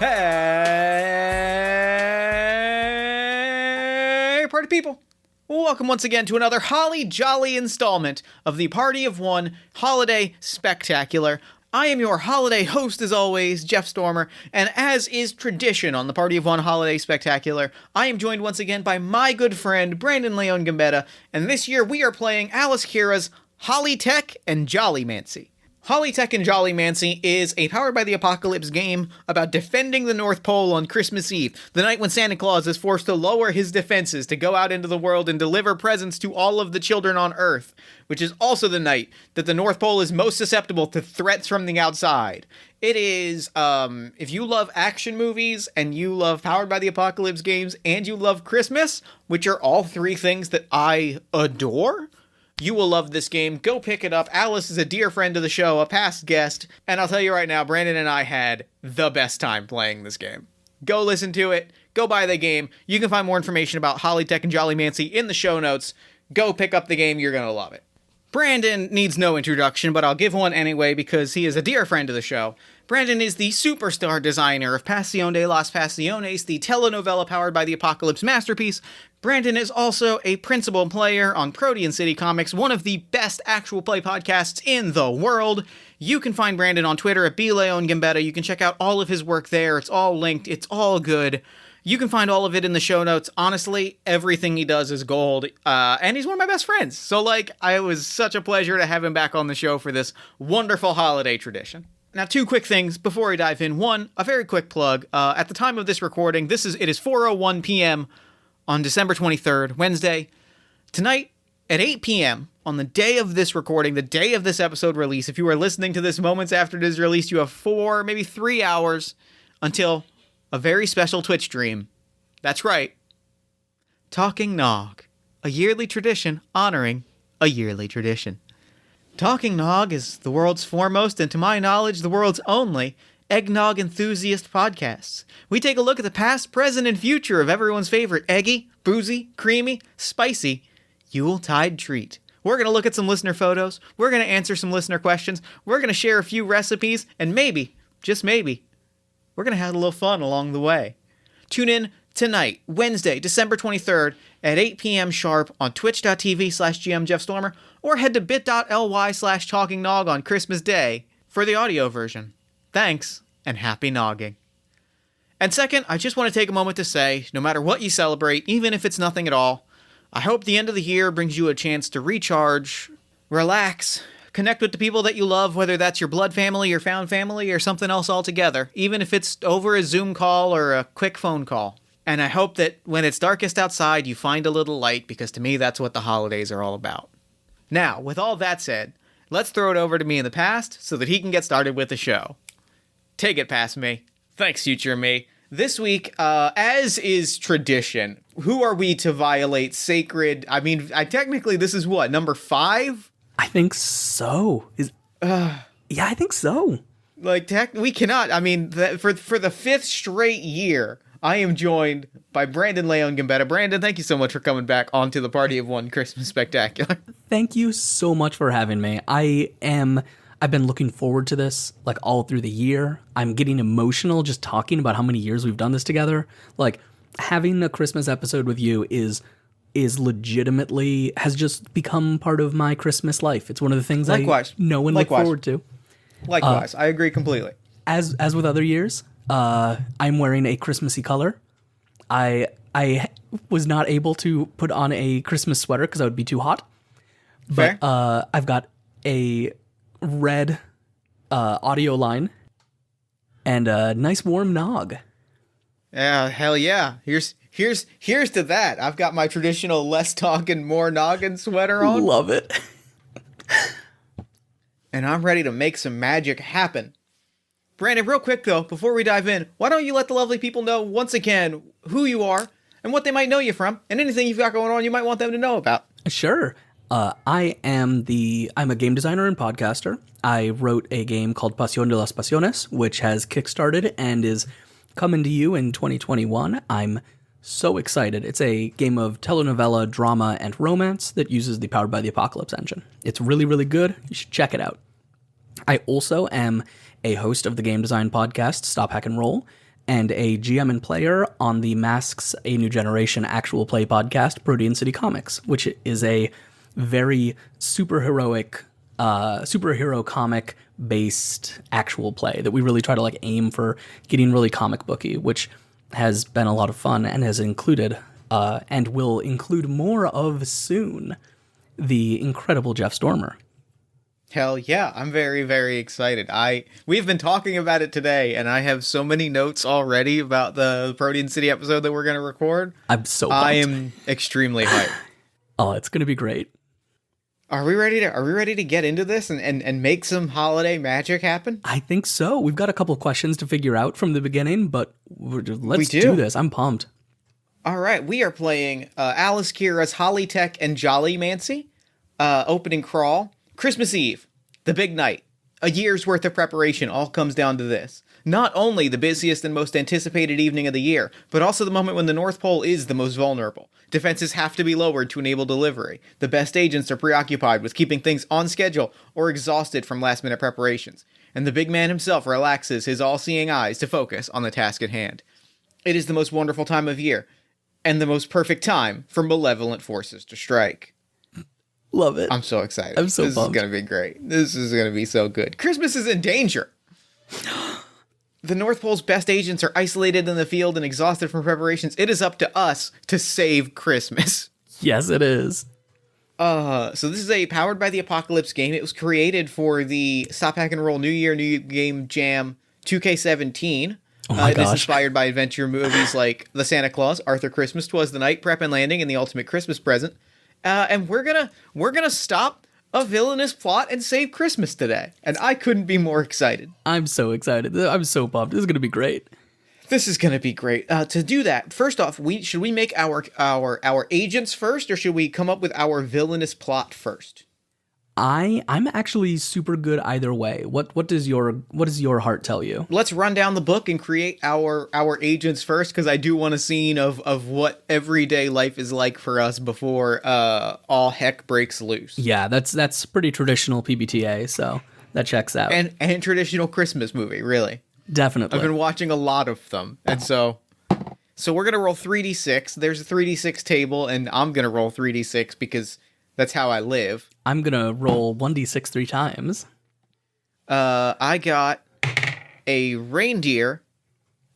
Hey, party people! Welcome once again to another holly jolly installment of the Party of One Holiday Spectacular. I am your holiday host, as always, Jeff Stormer, and as is tradition on the Party of One Holiday Spectacular, I am joined once again by my good friend, Brandon Leon Gambetta, and this year we are playing Alice Kira's Hollytech and Jollymancy. Hollytech and Jollymancy is a Powered by the Apocalypse game about defending the North Pole on Christmas Eve, the night when Santa Claus is forced to lower his defenses to go out into the world and deliver presents to all of the children on Earth, which is also the night that the North Pole is most susceptible to threats from the outside. It is, if you love action movies, and you love Powered by the Apocalypse games, and you love Christmas, which are all three things that I adore, you will love this game. Go pick it up. Alice is a dear friend of the show, a past guest, and I'll tell you right now, Brandon and I had the best time playing this game. Go listen to it. Go buy the game. You can find more information about Hollytech and Jollymancy in the show notes. Go pick up the game. You're going to love it. Brandon needs no introduction, but I'll give one anyway because he is a dear friend of the show. Brandon is the superstar designer of Pasión de las Pasiones, the telenovela Powered by the Apocalypse masterpiece. Brandon is also a principal player on Protean City Comics, one of the best actual play podcasts in the world. You can find Brandon on Twitter at @BLeonGambetta. You can check out all of his work there. It's all linked. It's all good. You can find all of it in the show notes. Honestly, everything he does is gold. And he's one of my best friends. So, it was such a pleasure to have him back on the show for this wonderful holiday tradition. Now, two quick things before we dive in. One, a very quick plug. At the time of this recording, it is 4:01 p.m. on December 23rd, Wednesday. Tonight, at 8 p.m., on the day of this recording, the day of this episode release, if you are listening to this moments after it is released, you have 4, maybe 3 hours until a very special Twitch stream. That's right. Talking Nog, a yearly tradition honoring a yearly tradition. Talking Nog is the world's foremost, and to my knowledge, the world's only eggnog enthusiast podcasts. We take a look at the past, present, and future of everyone's favorite eggy, boozy, creamy, spicy Yuletide treat. We're going to look at some listener photos. We're going to answer some listener questions. We're going to share a few recipes, and maybe, just maybe, we're going to have a little fun along the way. Tune in tonight, Wednesday, December 23rd at 8 p.m. sharp on twitch.tv/GMJeffStormer, or head to bit.ly/TalkingNog on Christmas Day for the audio version. Thanks, and happy nogging. And second, I just want to take a moment to say, no matter what you celebrate, even if it's nothing at all, I hope the end of the year brings you a chance to recharge, relax, connect with the people that you love, whether that's your blood family, your found family, or something else altogether, even if it's over a Zoom call or a quick phone call. And I hope that when it's darkest outside, you find a little light, because to me, that's what the holidays are all about. Now, with all that said, let's throw it over to me in the past so that he can get started with the show. Take it past me. Thanks, future me. This week, as is tradition, who are we to violate sacred... technically, this is what, number 5? I think so. Yeah, I think so. We cannot. For the 5th straight year, I am joined by Brandon Leon Gambetta. Brandon, thank you so much for coming back onto the Party of One Christmas Spectacular. Thank you so much for having me. I've been looking forward to this, all through the year. I'm getting emotional just talking about how many years we've done this together. Having a Christmas episode with you is legitimately, has just become part of my Christmas life. It's one of the things Likewise. I know and look forward to. Likewise, I agree completely. As with other years, I'm wearing a Christmassy color. I was not able to put on a Christmas sweater because that would be too hot. Fair. But I've got a red audio line and a nice warm nog. Yeah, hell yeah. Here's to that. I've got my traditional less talking, more noggin sweater on. Love it. And I'm ready to make some magic happen. Brandon, real quick though, before we dive in, why don't you let the lovely people know once again who you are and what they might know you from, and anything you've got going on you might want them to know about. Sure. I'm a game designer and podcaster. I wrote a game called Pasión de las Pasiones, which has kickstarted and is coming to you in 2021. I'm so excited. It's a game of telenovela, drama, and romance that uses the Powered by the Apocalypse engine. It's really, really good. You should check it out. I also am a host of the game design podcast, Stop, Hack, and Roll, and a GM and player on the Masks a New Generation actual play podcast, Protean City Comics, which is a very superhero comic based actual play that we really try to like aim for getting really comic booky, which has been a lot of fun and has included and will include more of soon the incredible Jeff Stormer. Hell yeah, I'm very, very excited. We've been talking about it today, and I have so many notes already about the Protean City episode that we're going to record. I'm so pumped. I am extremely hyped. Oh, it's going to be great. Are we ready to get into this and make some holiday magic happen? I think so. We've got a couple questions to figure out from the beginning, but let's do this. I'm pumped. All right, we are playing Alice Kira's Hollytech and Jollymancy, opening crawl. Christmas Eve, the big night. A year's worth of preparation all comes down to this. Not only the busiest and most anticipated evening of the year, but also the moment when the North Pole is the most vulnerable. Defenses have to be lowered to enable delivery. The best agents are preoccupied with keeping things on schedule or exhausted from last-minute preparations. And the big man himself relaxes his all-seeing eyes to focus on the task at hand. It is the most wonderful time of year, and the most perfect time for malevolent forces to strike. Love it. I'm so excited. I'm so pumped. This is going to be great. This is going to be so good. Christmas is in danger. The North Pole's best agents are isolated in the field and exhausted from preparations. It is up to us to save Christmas. Yes, it is. So this is a Powered by the Apocalypse game. It was created for the Stop Hack and Roll New Year, New Game Jam 2K17. Oh my It is gosh. inspired by adventure movies like The Santa Claus, Arthur Christmas, 'Twas the Night, Prep and Landing, and The Ultimate Christmas Present. And we're gonna stop a villainous plot and save Christmas today. And I couldn't be more excited. I'm so excited. I'm so pumped. This is going to be great. This is gonna be great. To do that, first off, should we make our agents first, or should we come up with our villainous plot first? I'm actually super good either way. What does your heart tell you? Let's run down the book and create our agents first, because I do want a scene of what everyday life is like for us before all heck breaks loose. Yeah, that's pretty traditional PBTA, so that checks out. And traditional Christmas movie, really. Definitely. I've been watching a lot of them, and so we're gonna roll 3d6. There's a 3d6 table, and I'm gonna roll 3d6 because that's how I live. I'm gonna roll 1d6 3 times. I got a reindeer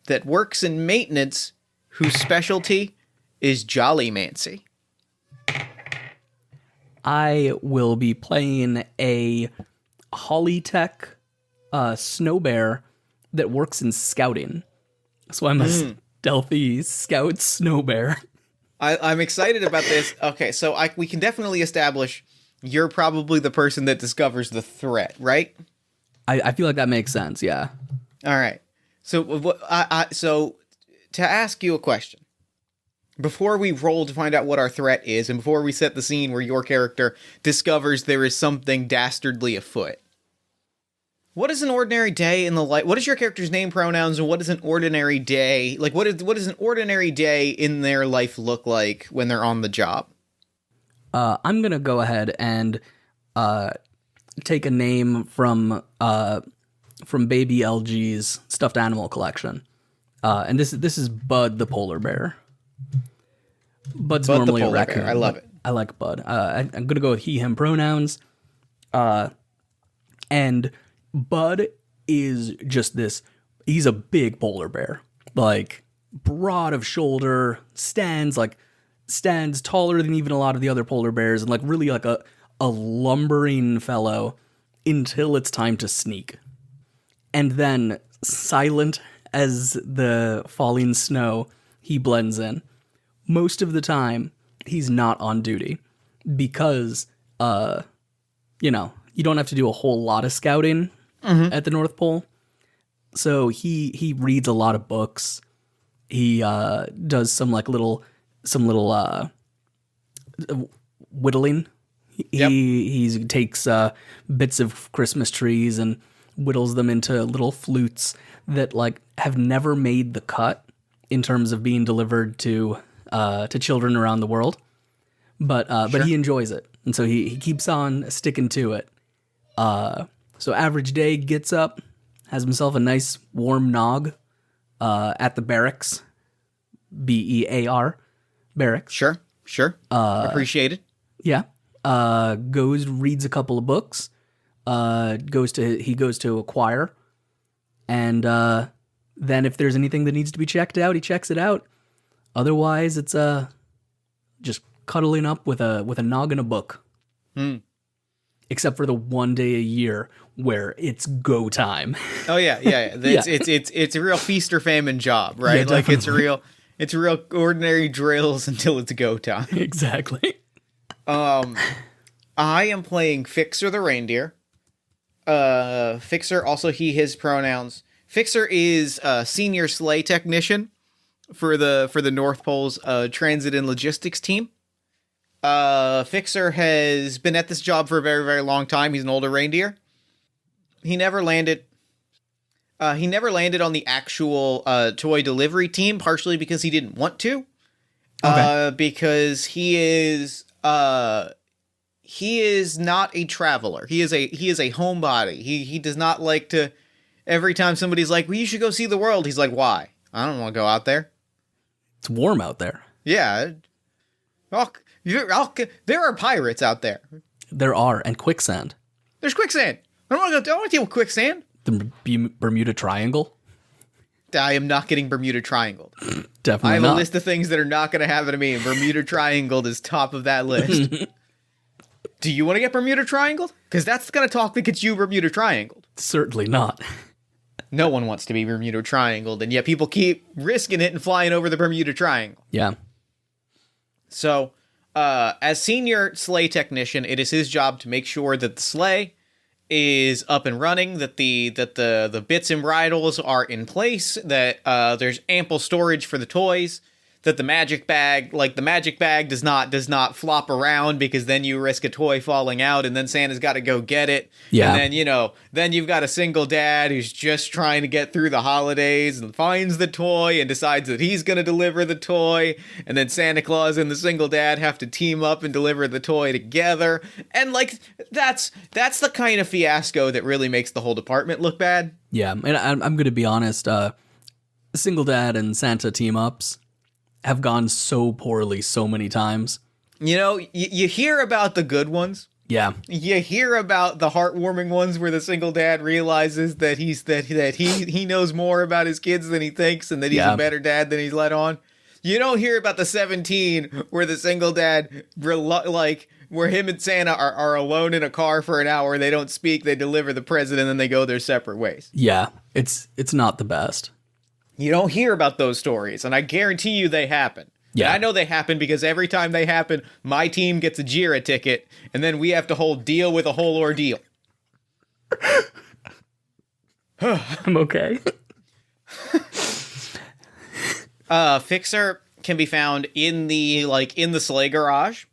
that works in maintenance whose specialty is Jollymancy. I will be playing a Hollytech snow bear that works in scouting. So I'm a stealthy scout snow bear. I'm excited about this. Okay, so we can definitely establish you're probably the person that discovers the threat, right? I feel like that makes sense, yeah. All right. So so to ask you a question, before we roll to find out what our threat is, and before we set the scene where your character discovers there is something dastardly afoot, what is an ordinary day in the life? What is your character's name, pronouns, and what is an ordinary day? Like, what is an ordinary day in their life look like when they're on the job? I'm gonna go ahead and take a name from Baby LG's stuffed animal collection, and this is Bud the polar bear. Bud's Bud normally the a polar raccoon. bear. I love it. I like Bud. I'm gonna go with he/him pronouns, and Bud is just this. He's a big polar bear, like broad of shoulder, stands taller than even a lot of the other polar bears, and like really like a lumbering fellow until it's time to sneak. And then, silent as the falling snow, he blends in. Most of the time, he's not on duty because, you don't have to do a whole lot of scouting at the North Pole. So he reads a lot of books. He does some little whittling. He takes bits of Christmas trees and whittles them into little flutes that have never made the cut in terms of being delivered to children around the world. But he enjoys it, and so he keeps on sticking to it. So average day, gets up, has himself a nice warm nog, at the barracks, BEAR, barracks. Sure. Appreciate it. Yeah. Goes, reads a couple of books. He goes to a choir. And then if there's anything that needs to be checked out, he checks it out. Otherwise, it's just cuddling up with a noggin of book. Except for the one day a year where it's go time. Oh yeah. It's a real feast or famine job, right? Yeah, like it's a real ordinary drills until it's go time. Exactly. I am playing Fixer the Reindeer. Fixer, also he, his pronouns. Fixer is a senior sleigh technician for the North Pole's transit and logistics team. Fixer has been at this job for a very, very long time. He's an older reindeer. He never landed on the actual toy delivery team, partially because he didn't want to. Okay. Because he is not a traveler. He is a homebody. He does not like to. Every time somebody's like, "Well, you should go see the world," he's like, "Why? I don't want to go out there." It's warm out there. Yeah. There are pirates out there. There are, and quicksand. There's quicksand. I don't want to deal with quicksand. The Bermuda Triangle. I am not getting Bermuda Triangled. Definitely I have not. a list of things that are not going to happen to me, and Bermuda Triangled is top of that list. Do you want to get Bermuda Triangled? Because that's the kind of talk that gets you Bermuda Triangled. Certainly not. No one wants to be Bermuda Triangled, and yet people keep risking it and flying over the Bermuda Triangle. Yeah. So, as senior sleigh technician, it is his job to make sure that the sleigh is up and running, that the bits and bridles are in place, that there's ample storage for the toys, that the magic bag does not flop around, because then you risk a toy falling out and then Santa's got to go get it. Yeah. And then, then you've got a single dad who's just trying to get through the holidays and finds the toy and decides that he's going to deliver the toy. And then Santa Claus and the single dad have to team up and deliver the toy together. And that's the kind of fiasco that really makes the whole department look bad. Yeah. And I'm going to be honest, single dad and Santa team ups have gone so poorly so many times. You hear about the good ones. Yeah. You hear about the heartwarming ones where the single dad realizes that he knows more about his kids than he thinks, and that he's a better dad than he's let on. You don't hear about the 17 where the single dad, where him and Santa are alone in a car for an hour, they don't speak, they deliver the present, and then they go their separate ways. Yeah. It's not the best. You don't hear about those stories, and I guarantee you they happen. Yeah. And I know they happen because every time they happen, my team gets a JIRA ticket, and then we have to deal with a whole ordeal. I'm okay. Fixer can be found in the sleigh garage.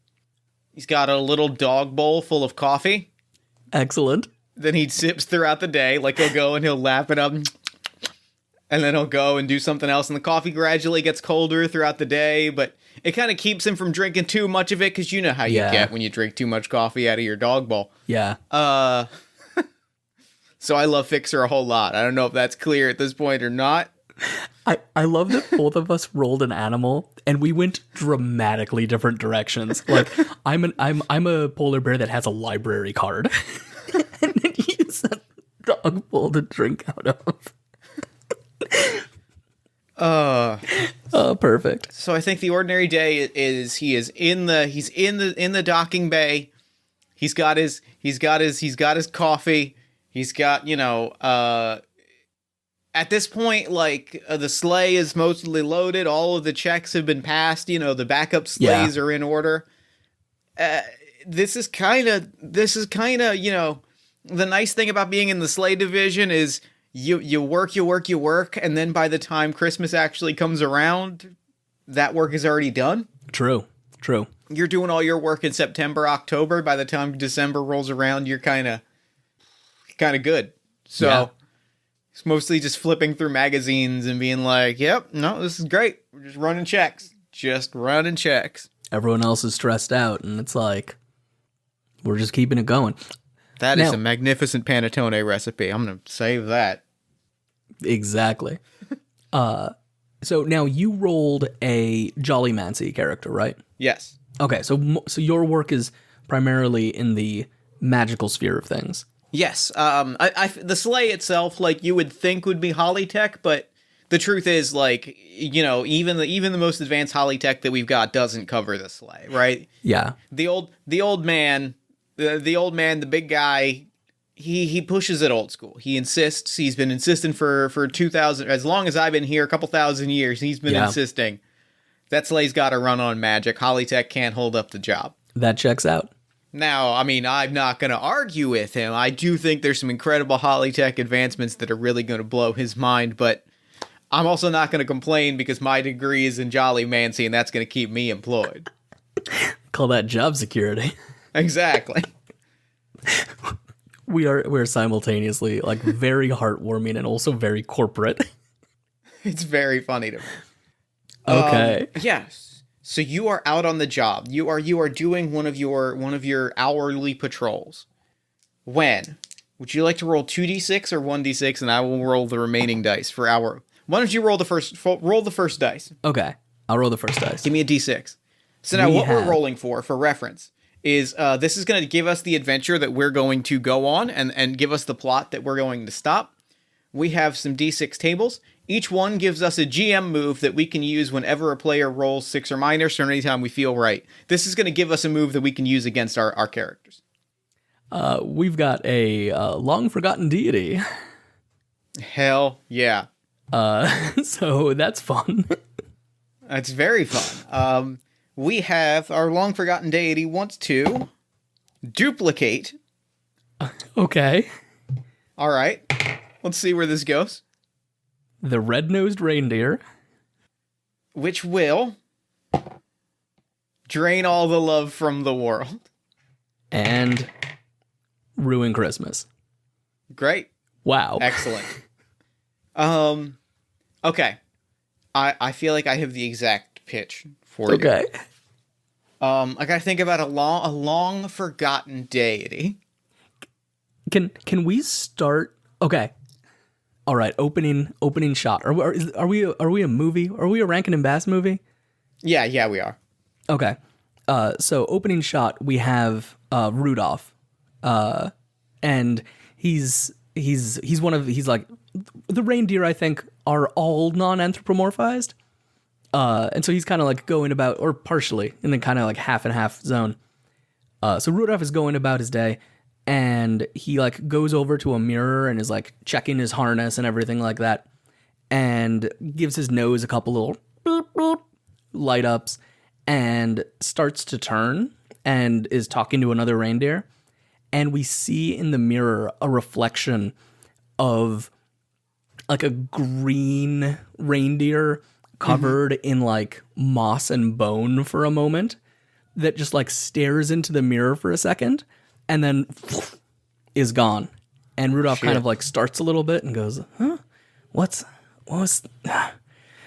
He's got a little dog bowl full of coffee. Excellent. Then he sips throughout the day. He'll go and he'll lap it up, and then he'll go and do something else. And the coffee gradually gets colder throughout the day, but it kind of keeps him from drinking too much of it, because you know how you get when you drink too much coffee out of your dog bowl. Yeah. So I love Fixer a whole lot. I don't know if that's clear at this point or not. I love that both of us rolled an animal and we went dramatically different directions. Like I'm a polar bear that has a library card. And then you use a dog bowl to drink out of. Perfect. So I think the ordinary day is he's in the docking bay. He's got his coffee. He's got, at this point, the sleigh is mostly loaded. All of the checks have been passed. The backup sleighs are in order. This is kind of, the nice thing about being in the sleigh division is you work, and then by the time Christmas actually comes around, that work is already done. True. You're doing all your work in September, October. By the time December rolls around, you're kind of good. So it's mostly just flipping through magazines and being like, yep, no, this is great. We're just running checks. Everyone else is stressed out, and it's like, we're just keeping it going. That is a magnificent panettone recipe. I'm going to save that. Exactly. So now you rolled a Jollymancy character, right? Yes. Okay, so your work is primarily in the magical sphere of things. Yes. The sleigh itself, like you would think would be Hollytech, but the truth is, like, you know, even the most advanced Hollytech that we've got doesn't cover the sleigh, right? Yeah. The old man, the big guy, he pushes it old school. He insists. He's been insisting for 2,000, as long as I've been here, a couple thousand years. He's been insisting that sleigh's got to run on magic. Hollytech can't hold up the job. That checks out. Now, I mean, I'm not going to argue with him. I do think there's some incredible Hollytech advancements that are really going to blow his mind, but I'm also not going to complain because my degree is in Jollymancy, and that's going to keep me employed. Call that job security. Exactly. We're simultaneously like very heartwarming and also very corporate. It's very funny to me. Okay. Yes. So you are out on the job. You are doing one of your hourly patrols. When? Would you like to roll 2d6 or 1d6, and I will roll the remaining dice for our. Why don't you roll the first dice? Okay. I'll roll the first dice. Give me a d6. So now we're rolling for reference, is this is going to give us the adventure that we're going to go on and give us the plot that we're going to stop. We have some d6 tables. Each one gives us a GM move that we can use whenever a player rolls 6 or minus, or anytime we feel right. This is going to give us a move that we can use against our characters. We've got a long-forgotten deity. Hell yeah. So that's fun. That's very fun. We have our long-forgotten deity wants to duplicate. Okay. All right. Let's see where this goes. The red-nosed reindeer. Which will drain all the love from the world. And ruin Christmas. Great. Wow. Excellent. Okay. I feel like I have the exact pitch for you. Okay. I gotta think about a long forgotten deity. Can we start? Okay. All right. Opening shot. Are we a movie? Are we a Rankin and Bass movie? Yeah, we are. Okay. So opening shot, we have Rudolph, and he's like the reindeer. I think are all non-anthropomorphized, and so he's kind of like going about, or partially, in the kind of like half and half zone. So Rudolph is going about his day, and he like goes over to a mirror and is like checking his harness and everything like that, and gives his nose a couple little boop, boop, light ups, and starts to turn and is talking to another reindeer. And we see in the mirror a reflection of like a green reindeer covered in like moss and bone for a moment that just like stares into the mirror for a second and then is gone. And Rudolph kind of like starts a little bit and goes, huh? What was,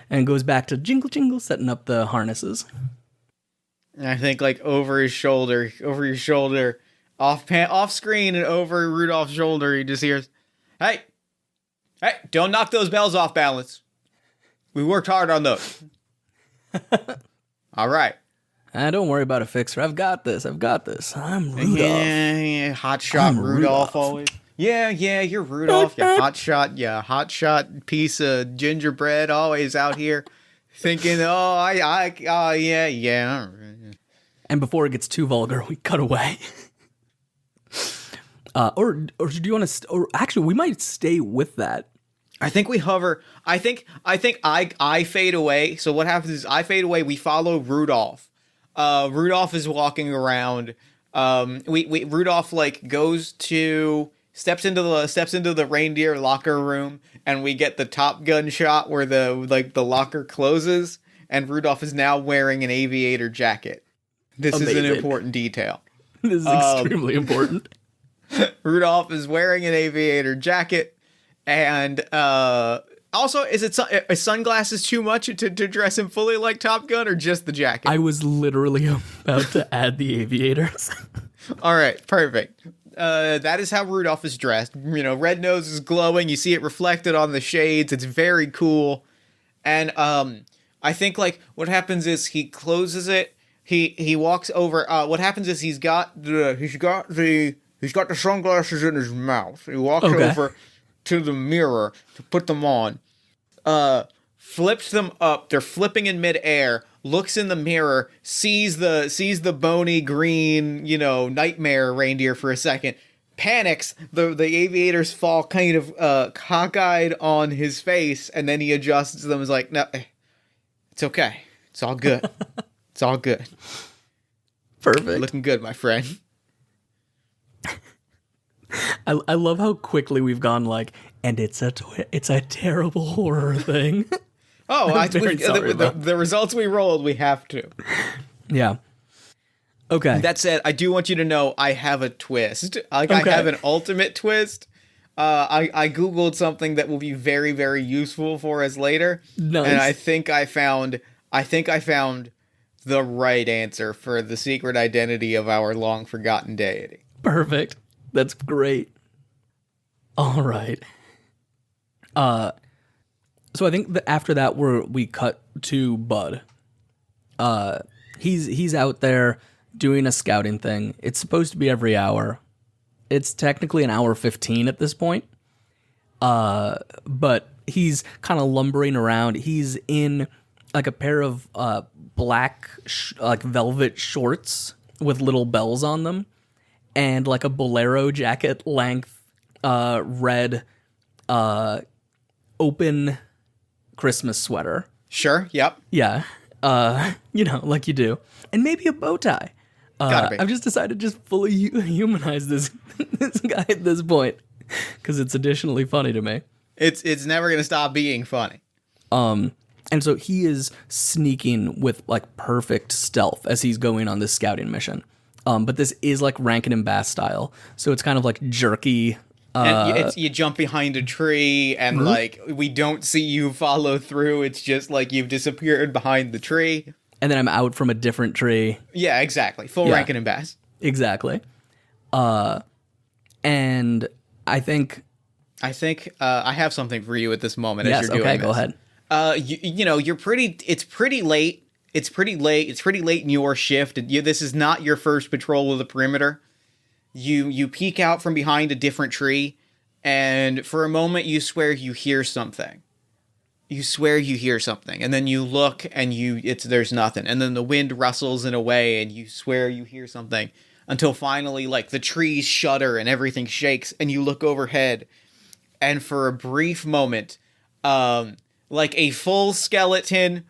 and goes back to jingle jingle, setting up the harnesses. And I think like over your shoulder, off screen and over Rudolph's shoulder, he just hears, Hey, don't knock those bells off balance. We worked hard on those. All right. Don't worry about a fixer. I've got this. I'm Rudolph. Yeah, hot shot Rudolph always. Yeah, you're Rudolph. You hot shot piece of gingerbread always out here thinking, yeah. And before it gets too vulgar, we cut away. Or do you want to? Or actually, we might stay with that. I think we hover. I think I fade away. So what happens is I fade away. We follow Rudolph. Rudolph is walking around. Rudolph like steps into the reindeer locker room, and we get the Top Gun shot where the locker closes, and Rudolph is now wearing an aviator jacket. This is an important detail. This is extremely important. Rudolph is wearing an aviator jacket, and also, is sunglasses too much to dress him fully like Top Gun, or just the jacket? I was literally about to add the aviators. All right, perfect. That is how Rudolph is dressed. You know, red nose is glowing. You see it reflected on the shades. It's very cool. And I think like what happens is he closes it. He walks over. What happens is he's got the sunglasses in his mouth. He walks over to the mirror to put them on. Flips them up. They're flipping in midair. Looks in the mirror. Sees the bony green, nightmare reindeer for a second. Panics. The aviators fall kind of cockeyed on his face, and then he adjusts them. Is like, no, it's okay. It's all good. It's all good. Perfect. You're looking good, my friend. I love how quickly we've gone like, and it's a terrible horror thing. Oh, the results we rolled, we have to. Yeah. Okay. That said, I do want you to know I have a twist. I have an ultimate twist. I googled something that will be very, very useful for us later. Nice. And I think I found the right answer for the secret identity of our long forgotten deity. Perfect. That's great. All right. So I think that after that we cut to Bud. He's out there doing a scouting thing. It's supposed to be every hour. It's technically an hour 15 at this point. But he's kind of lumbering around. He's in like a pair of black like velvet shorts with little bells on them, and like a bolero jacket length red open Christmas sweater. Sure. Yep. Yeah. Like you do. And maybe a bow tie. Gotta be. I've just decided to just fully humanize this guy at this point because it's additionally funny to me. It's never going to stop being funny. And so he is sneaking with like perfect stealth as he's going on this scouting mission. But this is like Rankin and Bass style. So it's kind of like jerky. And you jump behind a tree and like we don't see you follow through. It's just like you've disappeared behind the tree. And then I'm out from a different tree. Yeah, exactly. Full Rankin and Bass. Exactly. And I think I have something for you at this moment as you're doing this. Go ahead. It's pretty late. It's pretty late in your shift. This is not your first patrol of the perimeter. You peek out from behind a different tree, and for a moment you swear you hear something. And then you look and there's nothing. And then the wind rustles in a way and you swear you hear something until finally like the trees shudder and everything shakes and you look overhead, and for a brief moment, like a full skeleton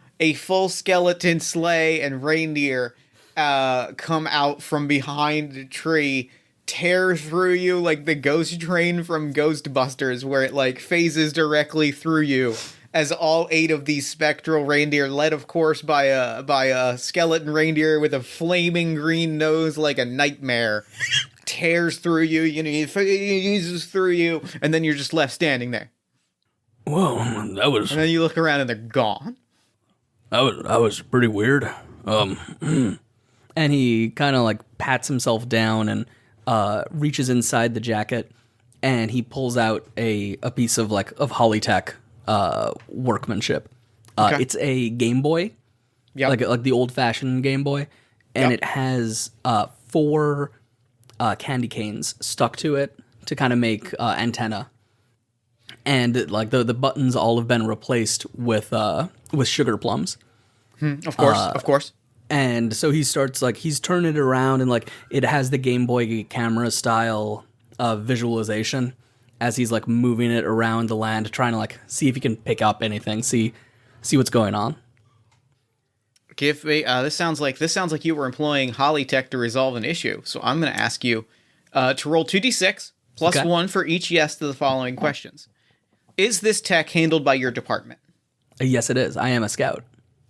sleigh and reindeer come out from behind the tree, tear through you like the ghost train from Ghostbusters, where it like phases directly through you as all 8 of these spectral reindeer, led of course by a skeleton reindeer with a flaming green nose like a nightmare, tears through you, uses through you, and then you're just left standing there. Whoa, that was... And then you look around and they're gone. That was pretty weird. And he kind of like pats himself down and reaches inside the jacket, and he pulls out a piece of Hollytech workmanship. Okay. It's a Game Boy, like the old-fashioned Game Boy, and it has 4 candy canes stuck to it to kind of make antenna. And like the buttons all have been replaced with sugar plums. Of course. And so he starts he's turning it around, and like it has the Game Boy camera style visualization as he's like moving it around the land, trying to like see if he can pick up anything, see what's going on. Give me this sounds like you were employing Hollytech to resolve an issue. So I'm going to ask you to roll 2d6 plus 1 for each yes to the following questions. Is this tech handled by your department? Yes, it is. I am a scout.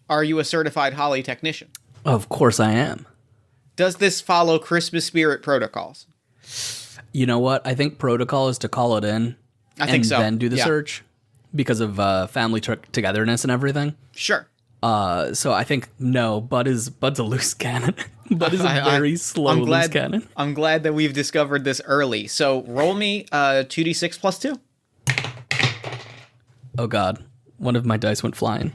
Are you a certified Holly technician? Of course I am. Does this follow Christmas spirit protocols? You know what? I think protocol is to call it in think so. Then do the search because of family togetherness and everything. Sure. So I think no, Bud's a loose cannon. Bud is a very slow loose cannon. I'm glad that we've discovered this early. So roll me 2d6 plus 2. Oh God. One of my dice went flying.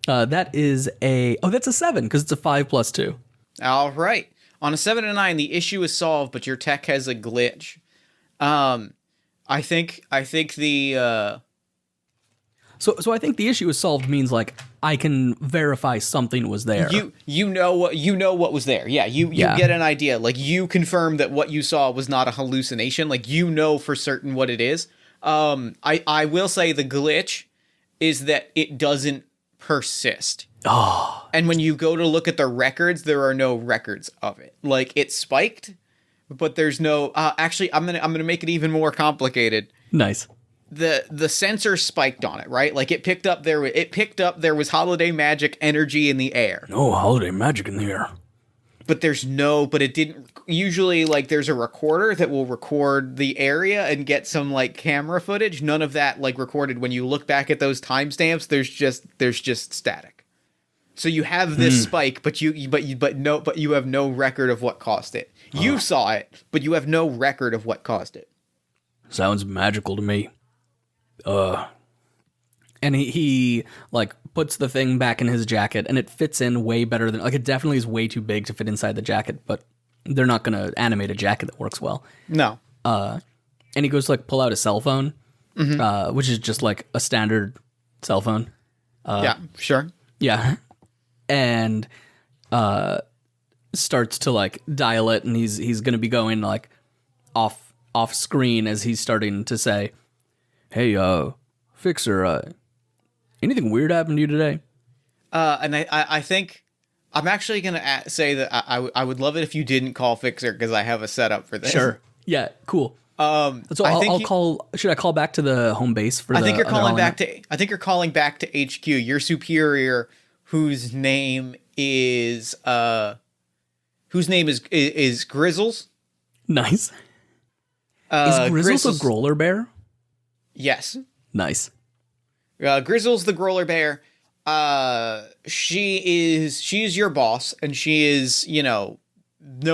That is that's a 7 because it's a 5 plus 2. All right. On a 7 and a 9, the issue is solved, but your tech has a glitch. I think the So I think the issue is solved means like I can verify something was there. you know what was there. Yeah, you get an idea. Like you confirm that what you saw was not a hallucination. Like you know for certain what it is. I will say the glitch is that it doesn't persist. Oh. And when you go to look at the records, there are no records of it. Like it's spiked, but there's no actually I'm going to make it even more complicated. Nice. The sensor spiked on it, right? Like it picked up there was holiday magic energy in the air. No holiday magic in the air. But it didn't usually, like there's a recorder that will record the area and get some like camera footage. None of that like recorded. When you look back at those timestamps, there's just static. So you have this spike, but you have no record of what caused it. You saw it, but you have no record of what caused it. Sounds magical to me. And he like puts the thing back in his jacket, and it fits in way better than, like, it definitely is way too big to fit inside the jacket, but they're not going to animate a jacket that works well. No. And he goes to like pull out a cell phone, which is just like a standard cell phone. Yeah, sure. Yeah. And starts to like dial it, and he's going to be going like off screen as he's starting to say, "Hey, Fixer, anything weird happened to you today?" And I think I'm actually going to say that I would love it if you didn't call Fixer, because I have a setup for this. Sure. Yeah, cool. So I'll call. Should I call back to the home base for? I think you're calling back to. I think you're calling back to HQ. Your superior, whose name is Grizzles. Nice. Is Grizzles a growler bear? Yes. Nice. Grizzles the growler bear. She's your boss, and she is, no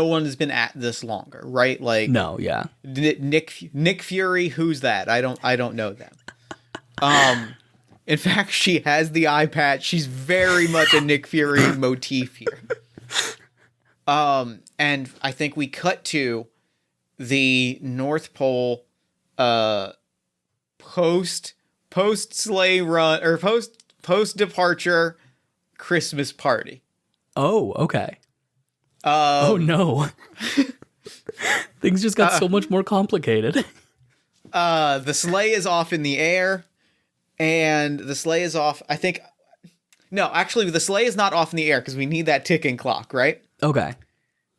one has been at this longer, right? Like, no, yeah. Nick Fury, who's that? I don't know them. In fact, she has the eye patch. She's very much a Nick Fury motif here. And I think we cut to the North Pole, post sleigh run, or post departure Christmas party. Oh, okay. Oh no. Things just got so much more complicated. The sleigh is off in the air, and the sleigh is off. No, actually, the sleigh is not off in the air because we need that ticking clock, right? Okay.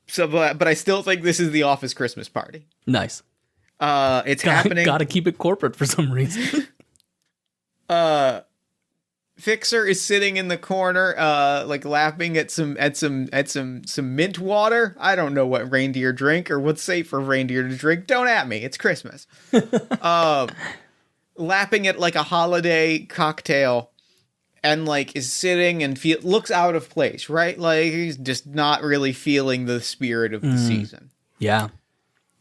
So, but I still think this is the office Christmas party. Nice. It's happening. Gotta keep it corporate for some reason. Fixer is sitting in the corner, like lapping at some mint water. I don't know what reindeer drink or what's safe for reindeer to drink. Don't at me. It's Christmas. Lapping at like a holiday cocktail, and like is sitting and looks out of place, right? Like he's just not really feeling the spirit of the season. Yeah.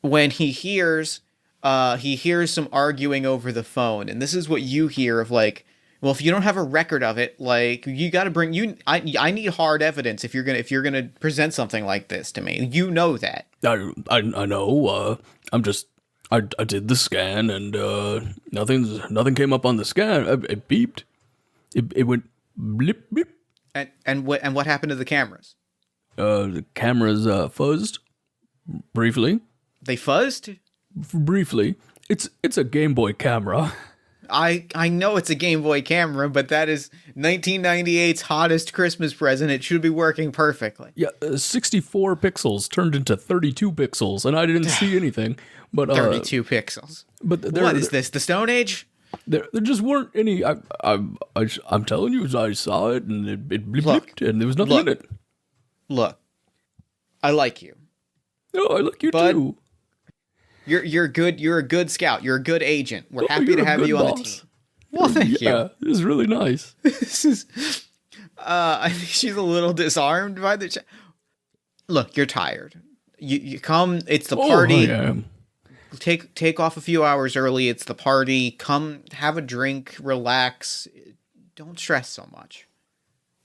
When he hears some arguing over the phone, and this is what you hear of like, well, if you don't have a record of it, like you got to bring I need hard evidence if you're gonna present something like this to me. You know that. I know. I did the scan, and nothing came up on the scan. It beeped. It went blip blip. And what happened to the cameras? The cameras fuzzed briefly. They fuzzed? Briefly. It's a Game Boy camera. I know it's a Game Boy camera, but that is 1998's hottest Christmas present. It should be working perfectly. Yeah, 64 pixels turned into 32 pixels, and I didn't see anything. But 32 pixels. But what is this? The Stone Age? There just weren't any. I'm telling you, I saw it, and it blipped, and there was nothing in it. Look, I like you. Oh, I like you too. You're good. You're a good scout. You're a good agent. We're happy to have you on the team. Well, thank you. Yeah, this is really nice. This is. I think she's a little disarmed by the. Look, you're tired. You come. It's the party. I am. take off a few hours early. It's the party. Come have a drink, relax. Don't stress so much.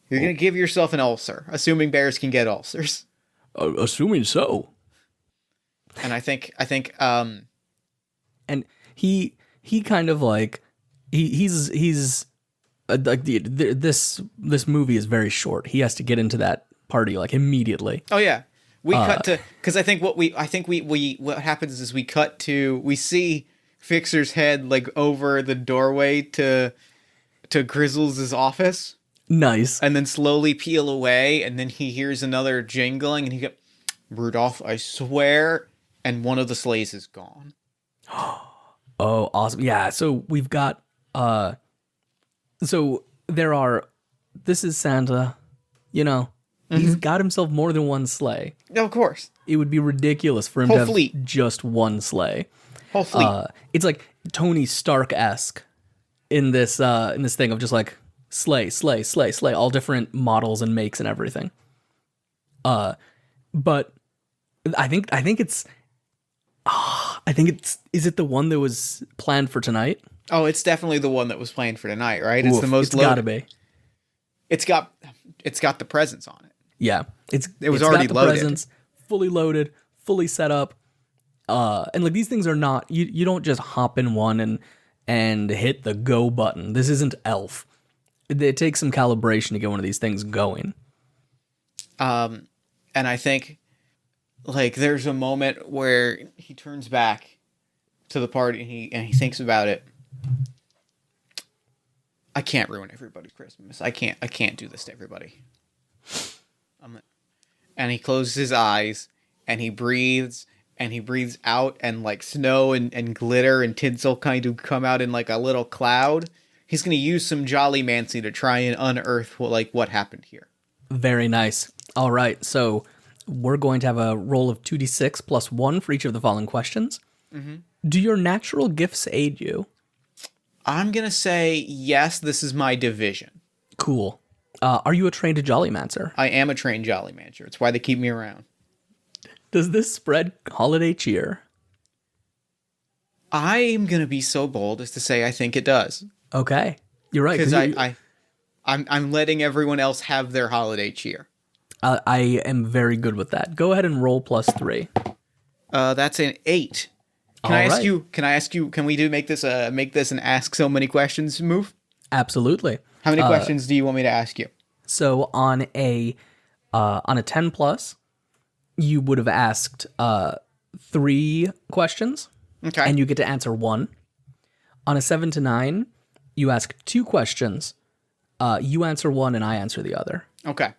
You're going to give yourself an ulcer, assuming bears can get ulcers. Assuming so. And I think and he kind of like he's like this movie is very short. He has to get into that party like immediately. Oh yeah. We cut to, because I think what happens is we see Fixer's head like over the doorway to Grizzles' office. Nice. And then slowly peel away, and then he hears another jingling, and he goes, Rudolph, I swear, and one of the sleighs is gone. Oh, awesome. Yeah, so we've got so this is Santa, he's got himself more than one sleigh. Of course. It would be ridiculous for him Whole to have fleet. just one sleigh. Whole fleet. It's like Tony Stark-esque in this thing of just like sleigh, all different models and makes and everything. But I think it's is it the one that was planned for tonight? Oh, it's definitely the one that was planned for tonight, right? Oof, it's the most it's gotta be. It's got the presents on it. Yeah. It was already got the loaded. Presents, fully loaded, fully set up. And like these things are not you don't just hop in one and hit the go button. This isn't Elf. It takes some calibration to get one of these things going. And I think like there's a moment where he turns back to the party and he thinks about it. I can't ruin everybody's Christmas. I can't do this to everybody. And he closes his eyes and he breathes out, and like snow and glitter and tinsel kind of come out in like a little cloud. He's going to use some Jollymancy to try and unearth what happened here. Very nice. All right, so we're going to have a roll of 2d6 plus 1 for each of the following questions. Mm-hmm. Do your natural gifts aid you? I'm going to say yes, this is my division. Cool. Are you a trained Jollymancer? I am a trained Jollymancer. It's why they keep me around. Does this spread holiday cheer? I'm going to be so bold as to say I think it does. Okay. You're right. Because I'm letting everyone else have their holiday cheer. I am very good with that. Go ahead and roll plus 3. That's an 8. Can I ask you? Can we make this an ask so many questions move? Absolutely. How many questions do you want me to ask you? So on a 10 plus, you would have asked 3 questions. Okay. And you get to answer 1. On a 7 to 9, you ask 2 questions. You answer 1 and I answer the other. Okay.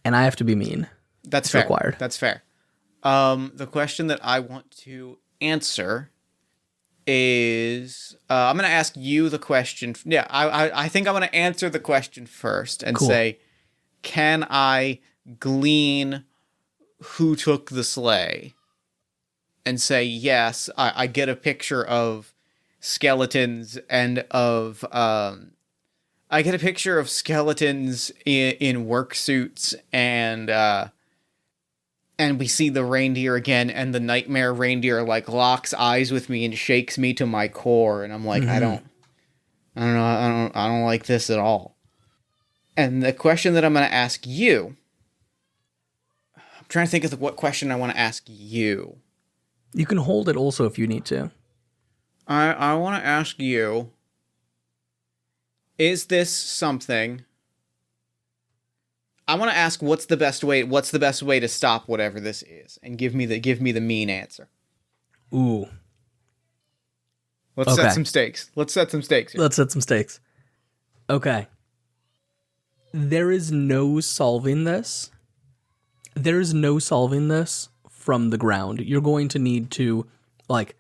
And I have to be mean. That's it's fair. Required. That's fair. The question that I want to answer is I'm going to ask you the question. Yeah, I think I'm going to answer the question first and say, can I glean who took the sleigh? And say, yes, I get a picture of skeletons and of... I get a picture of skeletons in work suits, and we see the reindeer again, and the nightmare reindeer like locks eyes with me and shakes me to my core, and I'm like, I don't like this at all. And the question that I'm going to ask you, I'm trying to think of what question I want to ask you. You can hold it also if you need to. I want to ask you, is this something... I want to ask what's the best way to stop whatever this is, and give me the mean answer. Ooh. Let's set some stakes. Let's set some stakes here. Let's set some stakes. Okay. There is no solving this. From the ground. You're going to need to like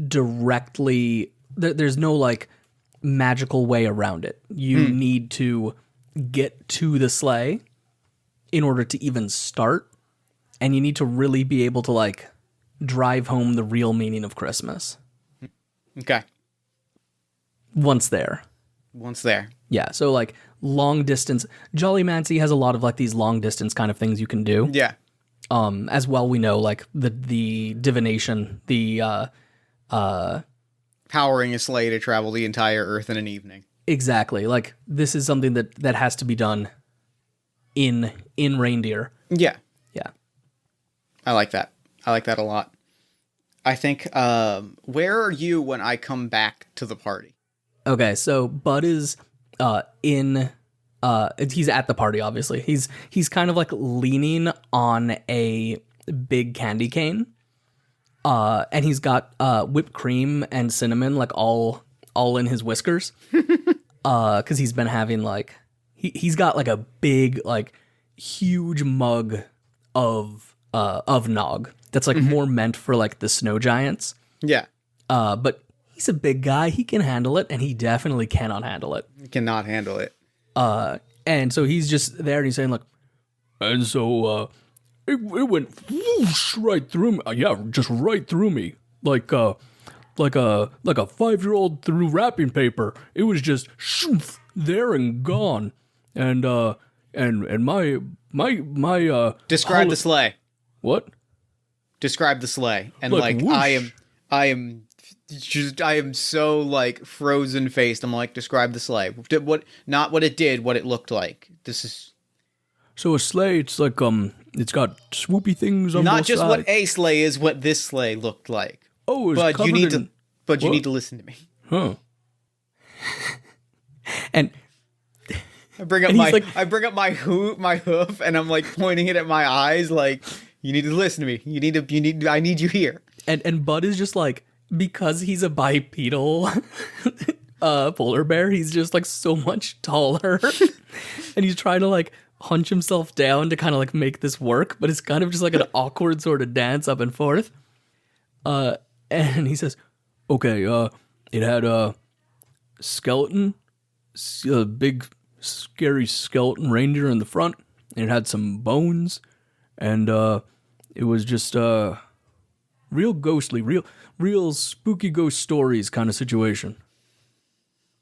directly there's no like magical way around it. You need to get to the sleigh in order to even start, and you need to really be able to like drive home the real meaning of Christmas. Okay. Once there. Yeah, so like long distance. Jollymancy has a lot of like these long distance kind of things you can do. Yeah. As well we know like the divination, the Powering a sleigh to travel the entire Earth in an evening. Exactly. Like, this is something that has to be done in Reindeer. Yeah. Yeah. I like that. I like that a lot. I think, where are you when I come back to the party? Okay, so Bud is he's at the party, obviously. He's kind of like leaning on a big candy cane. And he's got whipped cream and cinnamon like all in his whiskers. Cuz he's been having like he's got like a big like huge mug of nog that's like more meant for like the snow giants. Yeah. But he's a big guy, he can handle it, and he definitely cannot handle it. He cannot handle it. And so he's just there and he's saying like, and so it went whoosh right through me. Yeah, just right through me. Like a 5-year-old through wrapping paper. It was just shoof, there and gone. And my Describe the sleigh. What? Describe the sleigh. And Like, whoosh. I am so like frozen faced. I'm like, describe the sleigh. Not what it did, what it looked like. This is So a sleigh, it's like it's got swoopy things on not both just sides. what a sleigh is, what this sleigh looked like. Oh, it's But covered you need in... to you need to listen to me. Huh. And I bring up my hoof and I'm like pointing it at my eyes like, you need to listen to me. I need you here. And Bud is just like, because he's a bipedal polar bear, he's just like so much taller. And he's trying to like hunch himself down to kind of like make this work, but it's kind of just like an awkward sort of dance up and forth. And he says, okay, it had a skeleton, a big scary skeleton reindeer in the front, and it had some bones, and it was just real ghostly, real spooky ghost stories kind of situation.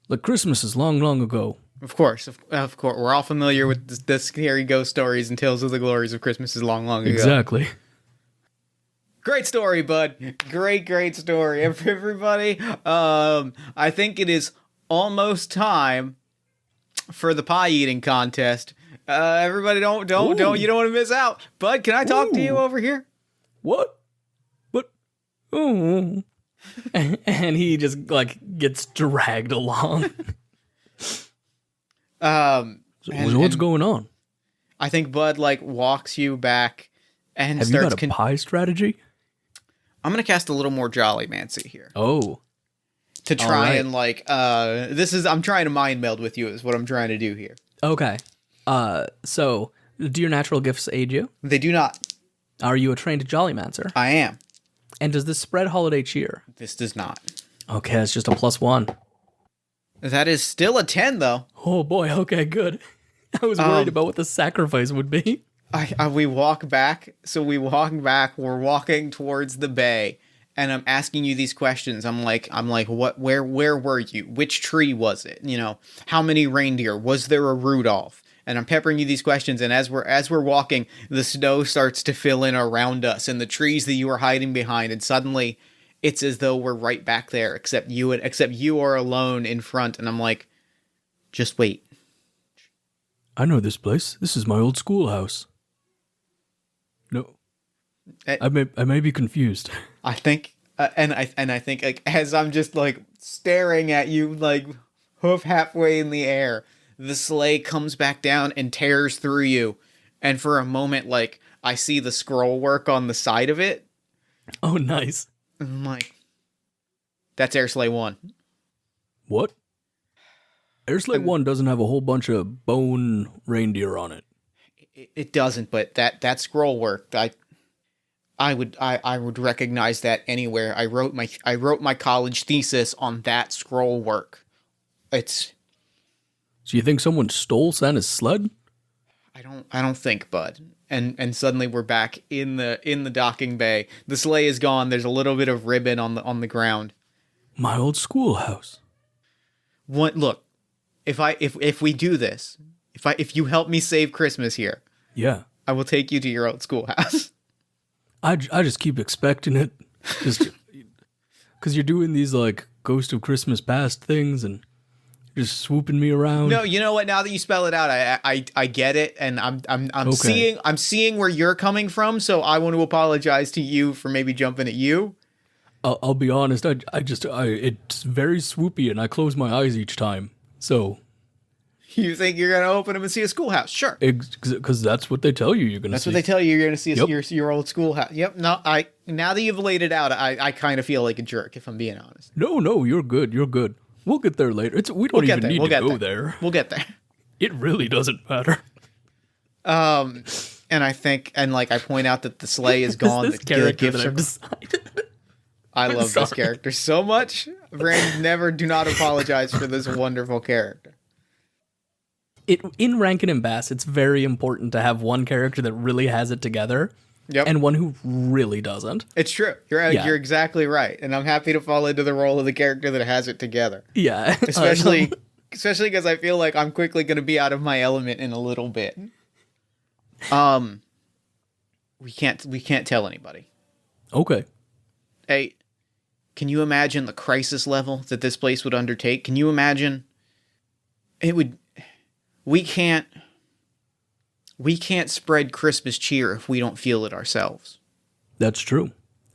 Like Christmas is long, long ago. Of course. We're all familiar with the scary ghost stories and tales of the glories of Christmas is long, long ago. Exactly. Great story, Bud. Great story. Everybody, I think it is almost time for the pie eating contest. Everybody you don't want to miss out. Bud, can I talk to you over here? What? But, oh. And he just, like, gets dragged along. What's going on? I think Bud, like, walks you back and Have starts... you got a pie strategy? I'm going to cast a little more Jollymancy here. Oh. To try and, like, I'm trying to mind meld with you is what I'm trying to do here. Okay. So, do your natural gifts aid you? They do not. Are you a trained Jollymancer? I am. And does this spread holiday cheer? This does not. Okay, it's just a +1. That is still a 10, though. Oh boy, okay, good. I was worried about what the sacrifice would be. We walk back. So we walk back. We're walking towards the bay, and I'm asking you these questions. I'm like, what? Where were you? Which tree was it? You know, how many reindeer? Was there a Rudolph? And I'm peppering you these questions. And as we're walking, the snow starts to fill in around us, and the trees that you were hiding behind, and suddenly, it's as though we're right back there, except you are alone in front. And I'm like, just wait. I know this place. This is my old schoolhouse. No, I may be confused. I think, and I think, like, as I'm just like staring at you, like hoof halfway in the air, the sleigh comes back down and tears through you, and for a moment, like, I see the scroll work on the side of it. Oh, nice. And I'm like, that's Air Sleigh 1. What? Air Sleigh 1 doesn't have a whole bunch of bone reindeer on it. It doesn't, but that scroll work, I would recognize that anywhere. I wrote my college thesis on that scroll work. It's. So you think someone stole Santa's sled? I don't think, Bud. And suddenly we're back in the docking bay. The sleigh is gone. There's a little bit of ribbon on the ground. My old schoolhouse. What? Look, if we do this, if you help me save Christmas here, yeah, I will take you to your old schoolhouse. I just keep expecting it. Just because you're doing these like Ghost of Christmas Past things and just swooping me around. No, you know what? Now that you spell it out, I get it, and I'm seeing where you're coming from. So I want to apologize to you for maybe jumping at you. I'll be honest. It's very swoopy, and I close my eyes each time. So you think you're gonna open them and see a schoolhouse? Sure, because that's what they tell you you're gonna. That's see. what they tell you you're gonna see your old schoolhouse. Yep. No, now that you've laid it out, I kind of feel like a jerk if I'm being honest. No, you're good. You're good. We'll get there later. We don't even need to go there. We'll get there. It really doesn't matter. And I think, and like I point out that the sleigh is gone. This character that I've decided. I love this character so much. Brandon, do not apologize for this wonderful character. In Rankin and Bass, it's very important to have one character that really has it together. Yep. And one who really doesn't. It's true. You're exactly right. And I'm happy to fall into the role of the character that has it together. Yeah. Especially because I feel like I'm quickly going to be out of my element in a little bit. We can't tell anybody. Okay. Hey, can you imagine the crisis level that this place would undertake? Can you imagine we can't spread Christmas cheer if we don't feel it ourselves. That's true.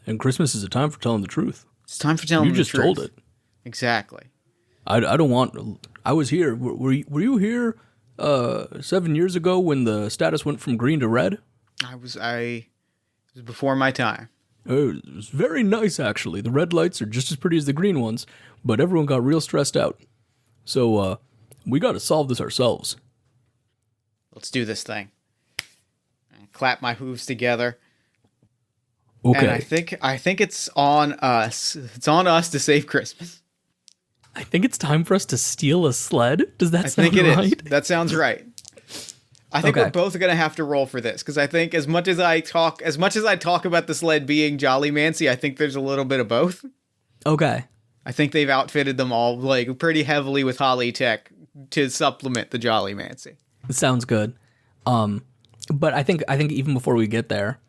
And Christmas is a time for telling the truth. It's time for telling the truth. You just told it. Exactly. I don't want... I was here. Were you here 7 years ago when the status went from green to red? It was before my time. It was very nice, actually. The red lights are just as pretty as the green ones, but everyone got real stressed out. So, we got to solve this ourselves. Let's do this thing. And clap my hooves together. Okay. And I think it's on us. It's on us to save Christmas. I think it's time for us to steal a sled. Does that sound right? I think it is. That sounds right. I think we're both going to have to roll for this because I think as much as I talk about the sled being Jollymancy, I think there's a little bit of both. Okay. I think they've outfitted them all like pretty heavily with Hollytech to supplement the Jollymancy. Sounds good. But I think even before we get there,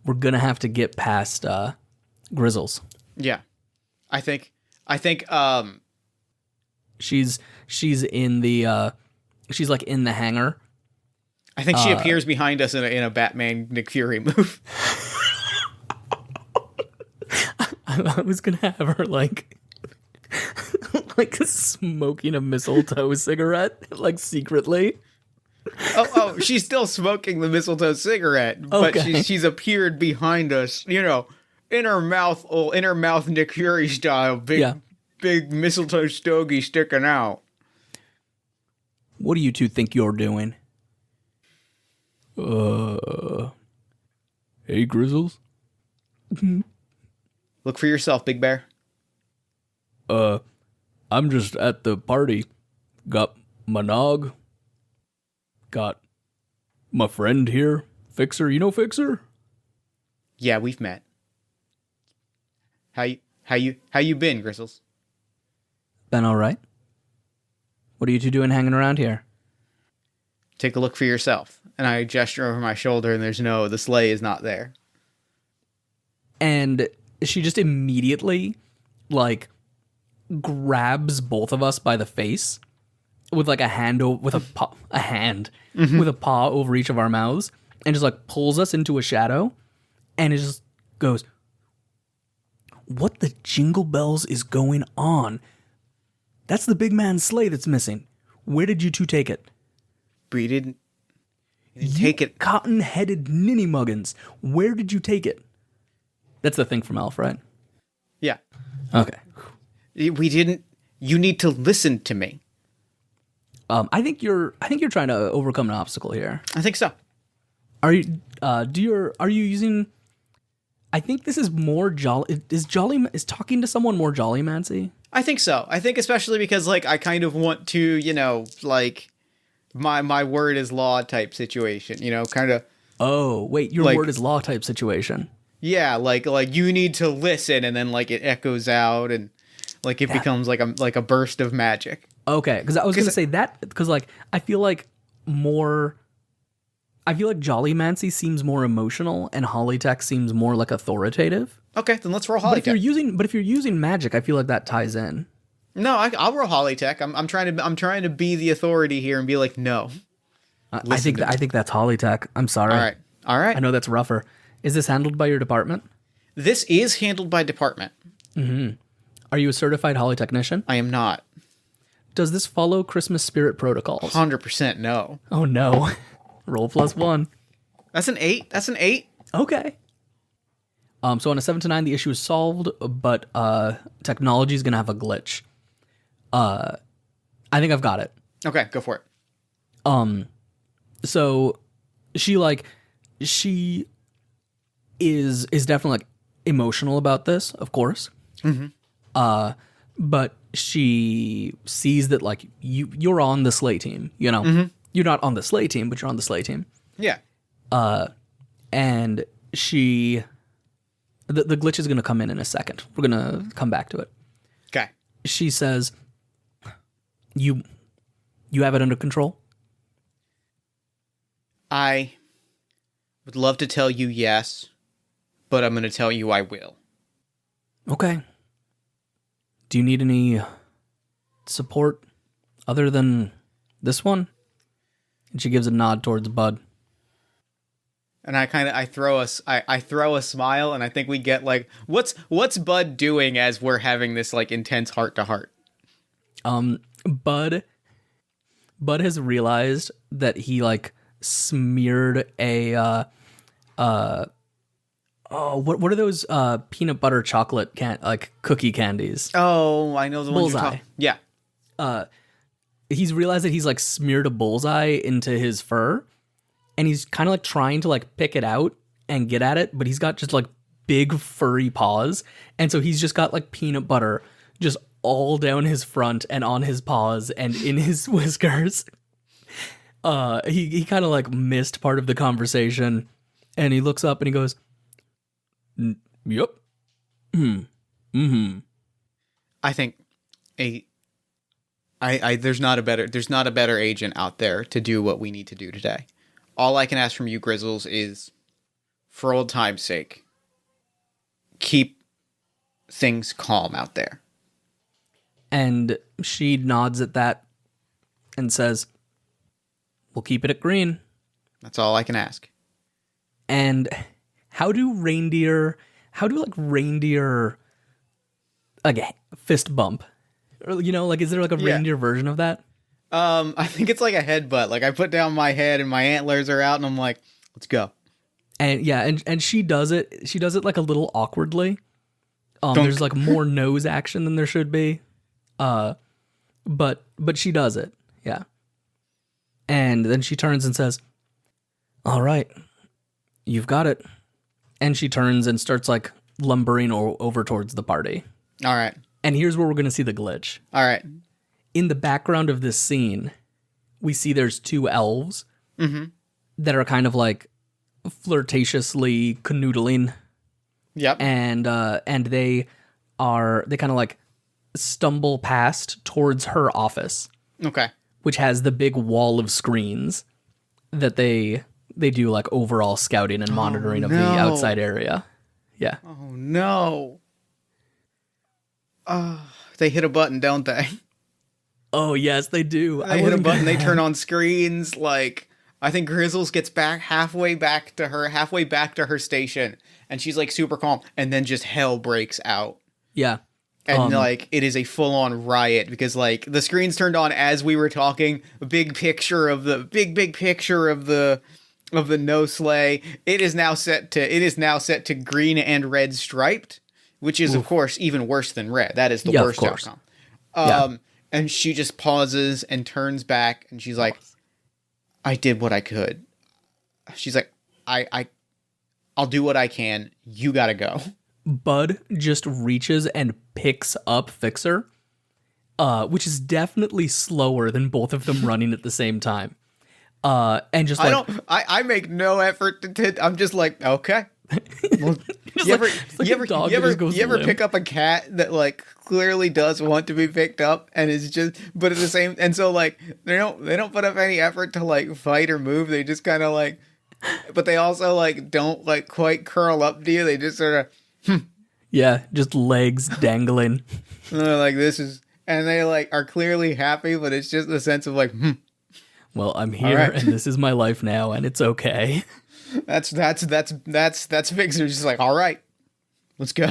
we're gonna have to get past Grizzles. Yeah. I think she's in the she's like in the hangar. I think she appears behind us in a Batman Nick Fury move. I was gonna have her like smoking a mistletoe cigarette, like secretly. Oh, she's still smoking the mistletoe cigarette, but she's appeared behind us, in her mouth Nick Fury style, big mistletoe stogie sticking out. What do you two think you're doing? Hey, Grizzles? Look for yourself, Big Bear. I'm just at the party. Got my nog. Got my friend here. Fixer. You know Fixer? Yeah, we've met. How you been, Grizzles? Been all right. What are you two doing hanging around here? Take a look for yourself. And I gesture over my shoulder, and the sleigh is not there. And she just immediately, grabs both of us by the face with a hand with a paw over each of our mouths, and just pulls us into a shadow, and it just goes, "What the jingle bells is going on? That's the big man's sleigh that's missing. Where did you two take it?" We didn't take it. Cotton-headed ninny muggins. Where did you take it? That's the thing from Elf, right? Yeah. Okay. We didn't. You need to listen to me. I think you're trying to overcome an obstacle here. I think so. Are you? Are you using? I think this is more jolly. Is talking to someone more Jollymancy? I think so. I think especially because I kind of want to my word is law type situation. Kind of. Oh wait, your word is law type situation. Yeah, you need to listen, and then it echoes out, and it becomes like a burst of magic. Okay, because I was gonna say that because I feel like Jollymancy seems more emotional, and Hollytech seems more authoritative. Okay, then let's roll But if you're Hollytech. using magic, I feel like that ties in. No, I'll roll Hollytech. I'm trying to be the authority here and be like, no. I think that's Hollytech. I'm sorry. All right. I know that's rougher. Is this handled by your department? This is handled by department. Are you a certified Hollytechnician? I am not. Does this follow Christmas spirit protocols? 100% no. Oh no. Roll +1. That's an 8. That's an 8. Okay. So on a 7 to 9, the issue is solved, but technology is gonna have a glitch. I think I've got it. Okay, go for it. So she is definitely like emotional about this, of course. But she sees that like you're on the sleigh team, you know. You're not on the sleigh team, but you're on the sleigh team. Yeah. And the glitch is going to come in a second. We're going to come back to it. Okay. She says, you have it under control? I would love to tell you yes, but I'm going to tell you I will. Okay. Do you need any support other than this one? And she gives a nod towards Bud. And I throw a smile, and I think we get like, what's Bud doing as we're having this like intense heart to heart? Bud has realized that he like smeared a what are those peanut butter chocolate like cookie candies? Oh, I know the ones you're Bullseye. talking. Yeah. He's realized that he's like smeared a bullseye into his fur, and he's kind of like trying to like pick it out and get at it, but he's got just like big furry paws, and so he's just got like peanut butter just all down his front and on his paws and in his whiskers. He kind of like missed part of the conversation, and he looks up and he goes, "Yep, I think there's not a better agent out there to do what we need to do today. All I can ask from you, Grizzles, is for old time's sake, keep things calm out there." And she nods at that and says, "We'll keep it at green." That's all I can ask. And how do reindeer like fist bump? Or, you know, like is there like a reindeer version of that? I think it's like a headbutt. Like I put down my head and my antlers are out and I'm like, let's go. And yeah, and she does it. She does it like a little awkwardly. There's like more nose action than there should be. But she does it. Yeah. And then she turns and says, "All right, you've got it." And she turns and starts like lumbering over towards the party. All right. And here's where we're going to see the glitch. All right. In the background of this scene, we see there's two elves that are kind of like flirtatiously canoodling. Yep. And they kind of like stumble past towards her office. Okay. Which has the big wall of screens that they do like overall scouting and monitoring of the outside area. Yeah. Oh no. They hit a button, don't they? Oh yes, they do. They hit a button, they turn on screens. Like I think Grizzles gets back halfway back to her station, and she's like super calm, and then just hell breaks out. Yeah. And like it is a full-on riot because like the screens turned on as we were talking. A big picture of the no sleigh. It is now set to green and red striped, which is of course even worse than red. That is the worst outcome. And she just pauses and turns back, and she's like, "I did what I could." She's like, I'll do what I can. You gotta go." Bud just reaches and picks up Fixer, which is definitely slower than both of them running at the same time. And just like I make no effort to I'm just like, okay. Well, you ever pick up a cat that like clearly does want to be picked up and is just, but at the same, and so like they don't put up any effort to like fight or move. They just kind of like, but they also like don't like quite curl up to you. They just sort of Yeah, just legs dangling. And they're like, this is, and they like are clearly happy, but it's just a sense of like, Well, I'm here right. and this is my life now and it's okay. that's Fixer just like, all right, let's go.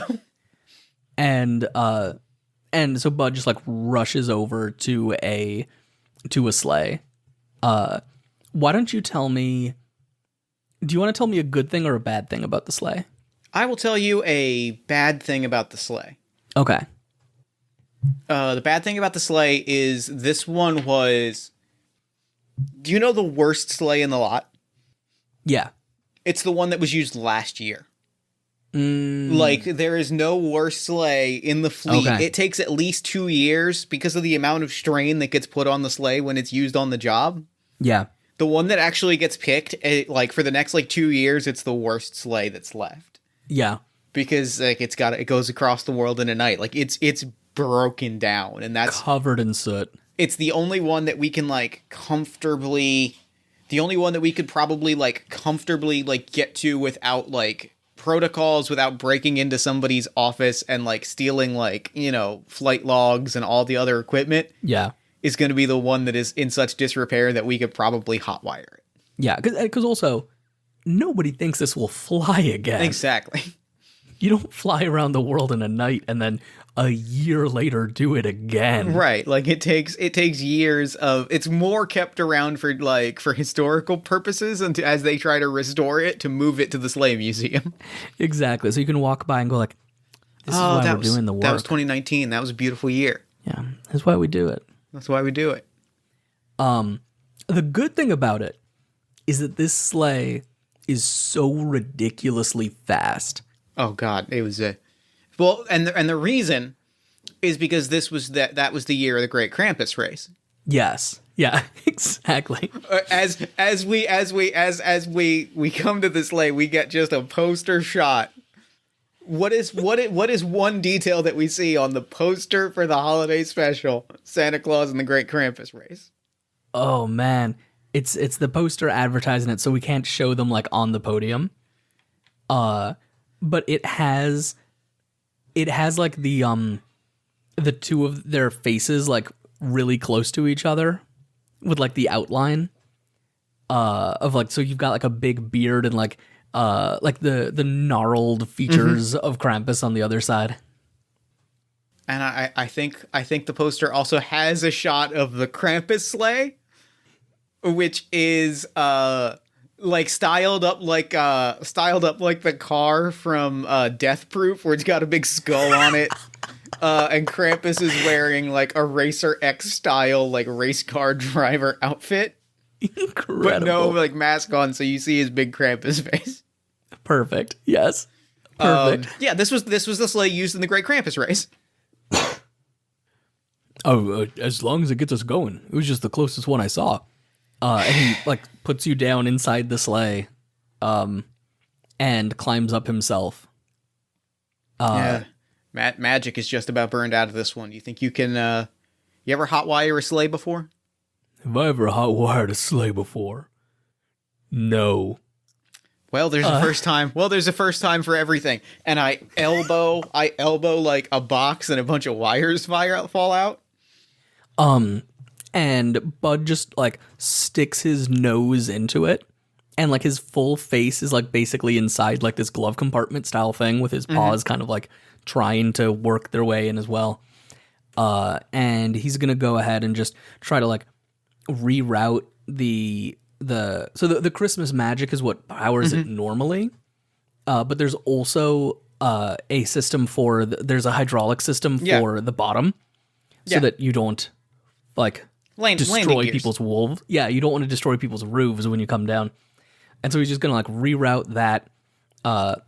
And so Bud just like rushes over to a sleigh. Why don't you tell me, do you want to tell me a good thing or a bad thing about the sleigh? I will tell you a bad thing about the sleigh. Okay. The bad thing about the sleigh is this one was, do you know the worst sleigh in the lot? Yeah. It's the one that was used last year. Like, there is no worse sleigh in the fleet. Okay. It takes at least 2 years because of the amount of strain that gets put on the sleigh when it's used on the job. Yeah. The one that actually gets picked, like, for the next, like, 2 years, it's the worst sleigh that's left. Yeah. Because, like, it goes across the world in a night. Like, it's broken down, and that's Covered in soot. It's the only one that we can, like, comfortably... The only one that we could probably, like, comfortably, like, get to without, like, protocols, without breaking into somebody's office and, like, stealing, like, you know, flight logs and all the other equipment. Yeah. Is going to be the one that is in such disrepair that we could probably hotwire it. Yeah, because also, nobody thinks this will fly again. Exactly. You don't fly around the world in a night and then a year later do it again. Right. Like, it takes years of... It's more kept around for, like, for historical purposes and as they try to restore it to move it to the Sleigh Museum. Exactly. So you can walk by and go like, this is why we're doing the work. That was 2019. That was a beautiful year. Yeah, that's why we do it. That's why we do it. The good thing about it is that this sleigh is so ridiculously fast. Oh God, it was a well, and the reason is because this was that was the year of the Great Krampus race. Yes. Yeah. Exactly. As we come to the sleigh, we get just a poster shot. What is one detail that we see on the poster for the holiday special, Santa Claus and the Great Krampus race? Oh man, it's the poster advertising it, so we can't show them like on the podium. But it has like the two of their faces like really close to each other with like the outline of like, so you've got like a big beard and like the gnarled features of Krampus on the other side. And I think the poster also has a shot of the Krampus sleigh, which is like styled up like the car from Death Proof, where it's got a big skull on it. And Krampus is wearing like a Racer X style like race car driver outfit. Incredible. But no like mask on, so you see his big Krampus face. Perfect. Yes. Perfect. Yeah, this was the sleigh used in the Great Krampus race. As long as it gets us going. It was just the closest one I saw. And he like puts you down inside the sleigh, and climbs up himself. Yeah, magic is just about burned out of this one. You think you can? You ever hotwire a sleigh before? Have I ever hotwired a sleigh before? No. Well, there's a first time. Well, there's a first time for everything. And I elbow like a box, and a bunch of wires fall out. And Bud just like sticks his nose into it, and like his full face is like basically inside like this glove compartment style thing with his paws kind of like trying to work their way in as well. And he's gonna go ahead and just try to like reroute the Christmas magic is what powers it normally. But there's also a system for there's a hydraulic system for the bottom, so that you don't like destroy people's wolves. Yeah, you don't want to destroy people's roofs when you come down. And so he's just gonna like reroute that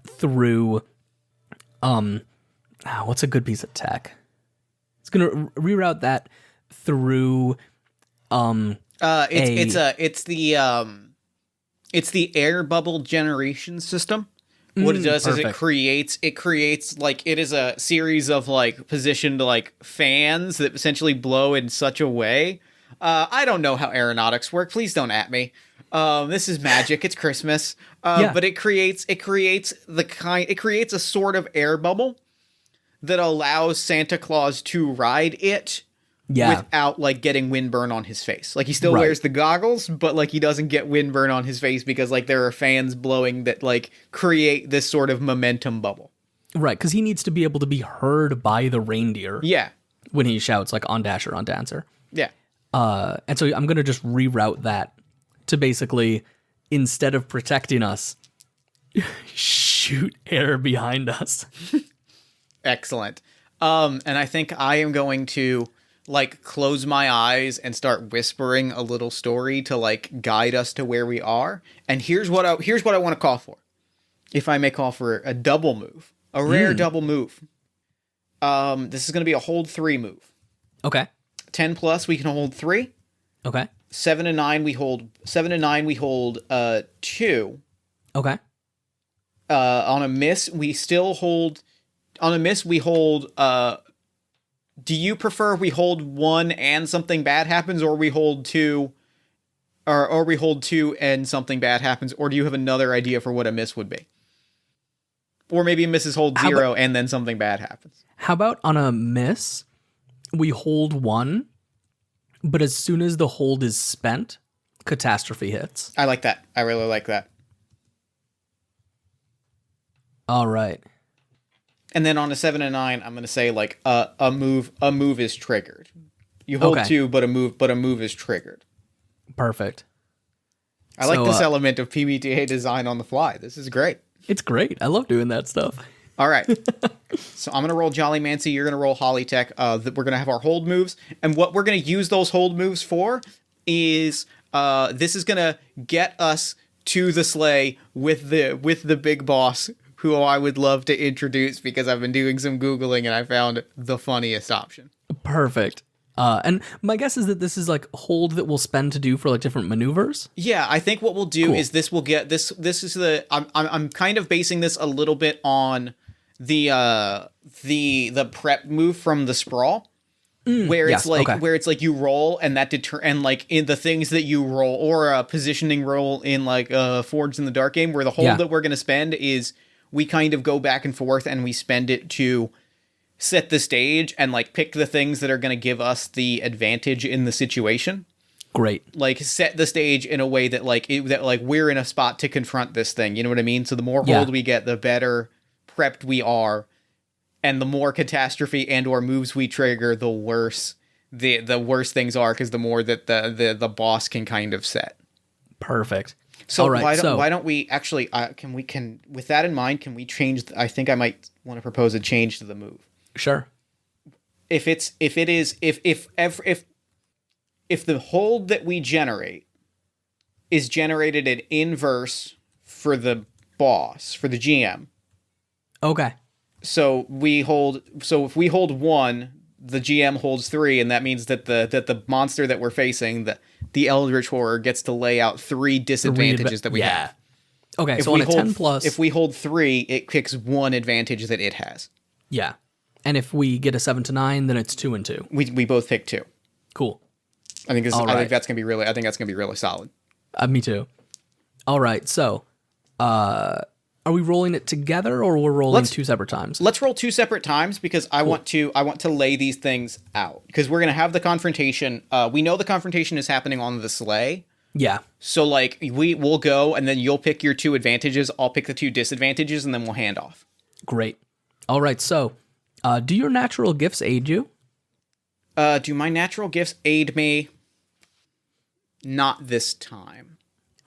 through what's a good piece of tech? It's gonna reroute that through it's the air bubble generation system. What it does is it creates like, it is a series of like positioned like fans that essentially blow in such a way. I don't know how aeronautics work. Please don't at me. This is magic. It's Christmas. But it creates a sort of air bubble that allows Santa Claus to ride it without, like, getting windburn on his face. Like, he still wears the goggles, but, like, he doesn't get windburn on his face because, like, there are fans blowing that, like, create this sort of momentum bubble. Right, because he needs to be able to be heard by the reindeer. Yeah. When he shouts, like, on Dasher, on Dancer. Yeah. And so I'm going to just reroute that to basically, instead of protecting us, shoot air behind us. Excellent. And I think I am going to, like, close my eyes and start whispering a little story to, like, guide us to where we are. And here's what I want to call for. If I may call for a double move, a rare double move. This is going to be a hold 3 move. Okay. 10 plus, we can hold 3. Okay. 7 and 9, we hold 2. Okay. On a miss, we still hold. On a miss, we hold. Do you prefer we hold 1 and something bad happens, or we hold 2, or we hold 2 and something bad happens, or do you have another idea for what a miss would be? Or maybe a miss is hold 0 and then something bad happens. How about on a miss, we hold 1, but as soon as the hold is spent, catastrophe hits. I like that. I really like that. All right. And then on a 7 and 9, I'm going to say, like, a move is triggered. You hold 2, but a move is triggered. Perfect. I like this element of PBTA design on the fly. This is great. It's great. I love doing that stuff. All right. So I'm going to roll Jollymancy. You're going to roll Hollytech. We're going to have our hold moves. And what we're going to use those hold moves for is this is going to get us to the sleigh with the big boss, who I would love to introduce because I've been doing some Googling and I found the funniest option. Perfect. And my guess is that this is like hold that we'll spend to do for like different maneuvers. Yeah, I think what we'll do is this will get this. This is the I'm kind of basing this a little bit on the prep move from the sprawl, where it's where it's like you roll and that and like in the things that you roll, or a positioning roll in like Forged in the Dark game, where the hold that we're going to spend is we kind of go back and forth and we spend it to set the stage and like pick the things that are going to give us the advantage in the situation. Great. Like set the stage in a way that like we're in a spot to confront this thing. You know what I mean? So the more hold we get, the better prepped we are, and the more catastrophe and or moves we trigger, the worse the worse things are, because the more that the boss can kind of set. Perfect. So why don't we actually can with that in mind, can we change? I think I might want to propose a change to the move. Sure. If the hold that we generate is generated in inverse for the boss, for the GM. Okay. So if we hold 1, the GM holds 3, and that means that the monster that we're facing, the Eldritch Horror, gets to lay out 3 disadvantages that we have. Okay, so on a 10 plus... If we hold 3, it picks 1 advantage that it has. Yeah. And if we get a 7 to 9, then it's 2 and 2. We both pick 2. Cool. I think that's gonna be really solid. Me too. All right, so are we rolling it together, or we're rolling 2 separate times? Let's roll 2 separate times, because I want to lay these things out, because we're gonna have the confrontation. We know the confrontation is happening on the sleigh. Yeah. So like we'll go, and then you'll pick your 2 advantages. I'll pick the 2 disadvantages, and then we'll hand off. Great. All right, so. Do your natural gifts aid you? Do my natural gifts aid me? Not this time.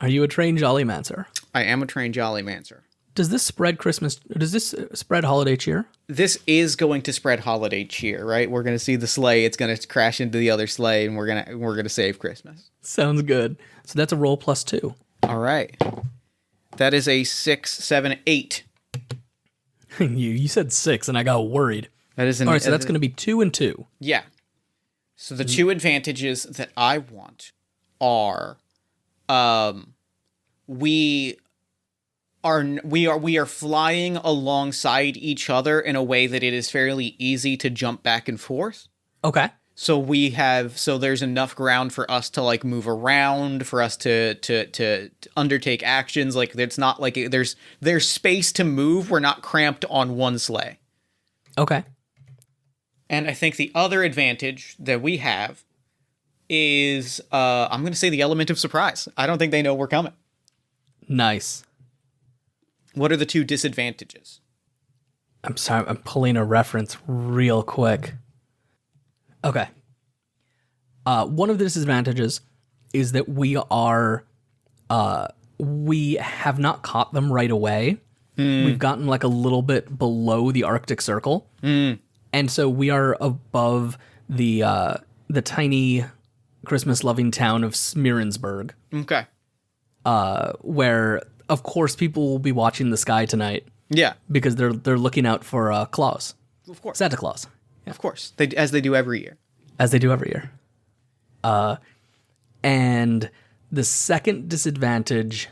Are you a trained Jollymancer? I am a trained Jollymancer. Does this spread holiday cheer? This is going to spread holiday cheer, right? We're going to see the sleigh. It's going to crash into the other sleigh, and we're going to save Christmas. Sounds good. So that's a roll plus 2. All right. That is a 6, 7, 8. You said 6, and I got worried. All right, so that's going to be 2 and 2. Yeah. So the 2 advantages that I want are, we are flying alongside each other in a way that it is fairly easy to jump back and forth. Okay. So there's enough ground for us to like move around, for us to undertake actions. Like it's not like there's space to move. We're not cramped on one sleigh. Okay. And I think the other advantage that we have is, I'm going to say the element of surprise. I don't think they know we're coming. Nice. What are the two disadvantages? I'm sorry, I'm pulling a reference real quick. Okay. One of the disadvantages is that we have not caught them right away. We've gotten like a little bit below the Arctic Circle. And so we are above the tiny Christmas-loving town of Smeerensburg. Okay. Where, of course, people will be watching the sky tonight. Yeah. Because they're looking out for Claus. Of course. Santa Claus. Yeah. Of course. As they do every year. As they do every year. And the second disadvantage...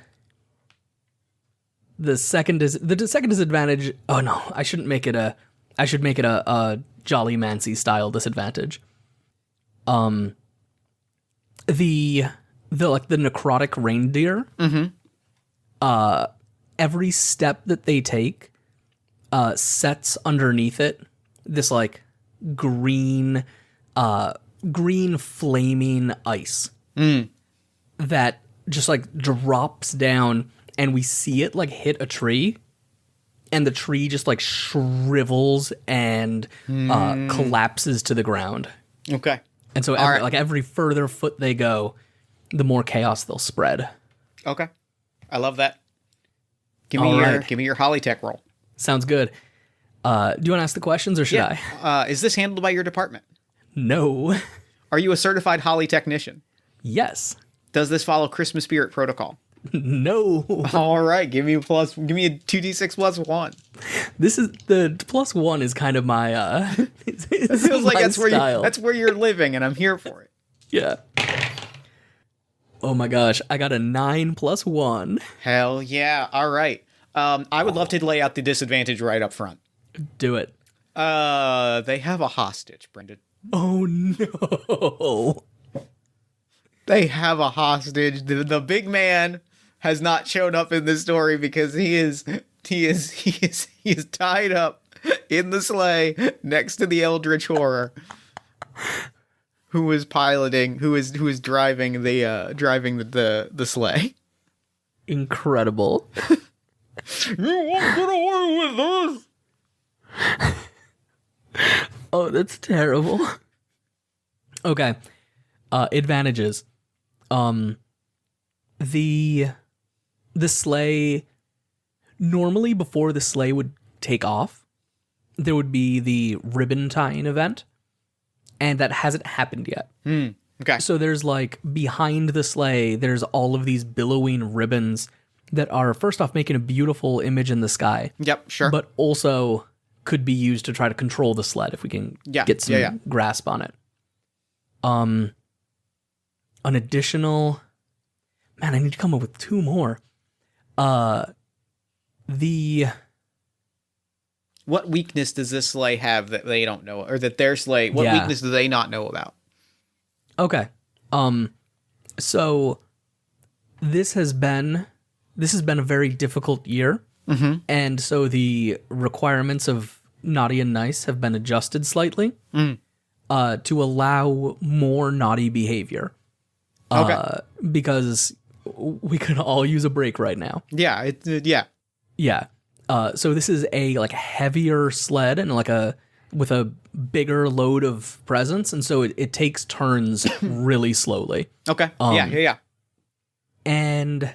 The second disadvantage... Oh, no. I should make it a Jollymancy style disadvantage. The necrotic reindeer. Every step that they take sets underneath it this like green flaming ice that just like drops down, and we see it like hit a tree, and the tree just like shrivels and collapses to the ground. Okay. And so every further foot they go, the more chaos they'll spread. Okay. I love that. Give me your Hollytech roll. Sounds good. Do you want to ask the questions, or should I? Is this handled by your department? No. Are you a certified Holly technician? Yes. Does this follow Christmas spirit protocol? No. All right, give me a 2d6 plus 1. This is the +1 is kind of my it feels like that's where you're living, and I'm here for it. Yeah. Oh my gosh, I got a 9 + 1. Hell yeah. All right. I would love to lay out the disadvantage right up front. Do it. They have a hostage, Brendan. Oh no. They have a hostage. The big man has not shown up in this story because he is tied up in the sleigh next to the Eldritch Horror, who is driving the sleigh. Incredible. You won't get away with this. Oh, that's terrible. Okay. Advantages. The sleigh, normally before the sleigh would take off, there would be the ribbon tying event, and that hasn't happened yet. Okay. So there's like behind the sleigh, there's all of these billowing ribbons that are first off making a beautiful image in the sky. Yep, sure. But also could be used to try to control the sled if we can get some grasp on it. An additional... Man, I need to come up with 2 more. What weakness does this sleigh have that they don't know, or that their sleigh? What weakness do they not know about? Okay. So this has been a very difficult year, and so the requirements of naughty and nice have been adjusted slightly to allow more naughty behavior. Okay. Because we could all use a break right now. Yeah. Yeah. So this is a like heavier sled and with a bigger load of presents, and so it takes turns really slowly. Okay. Yeah. And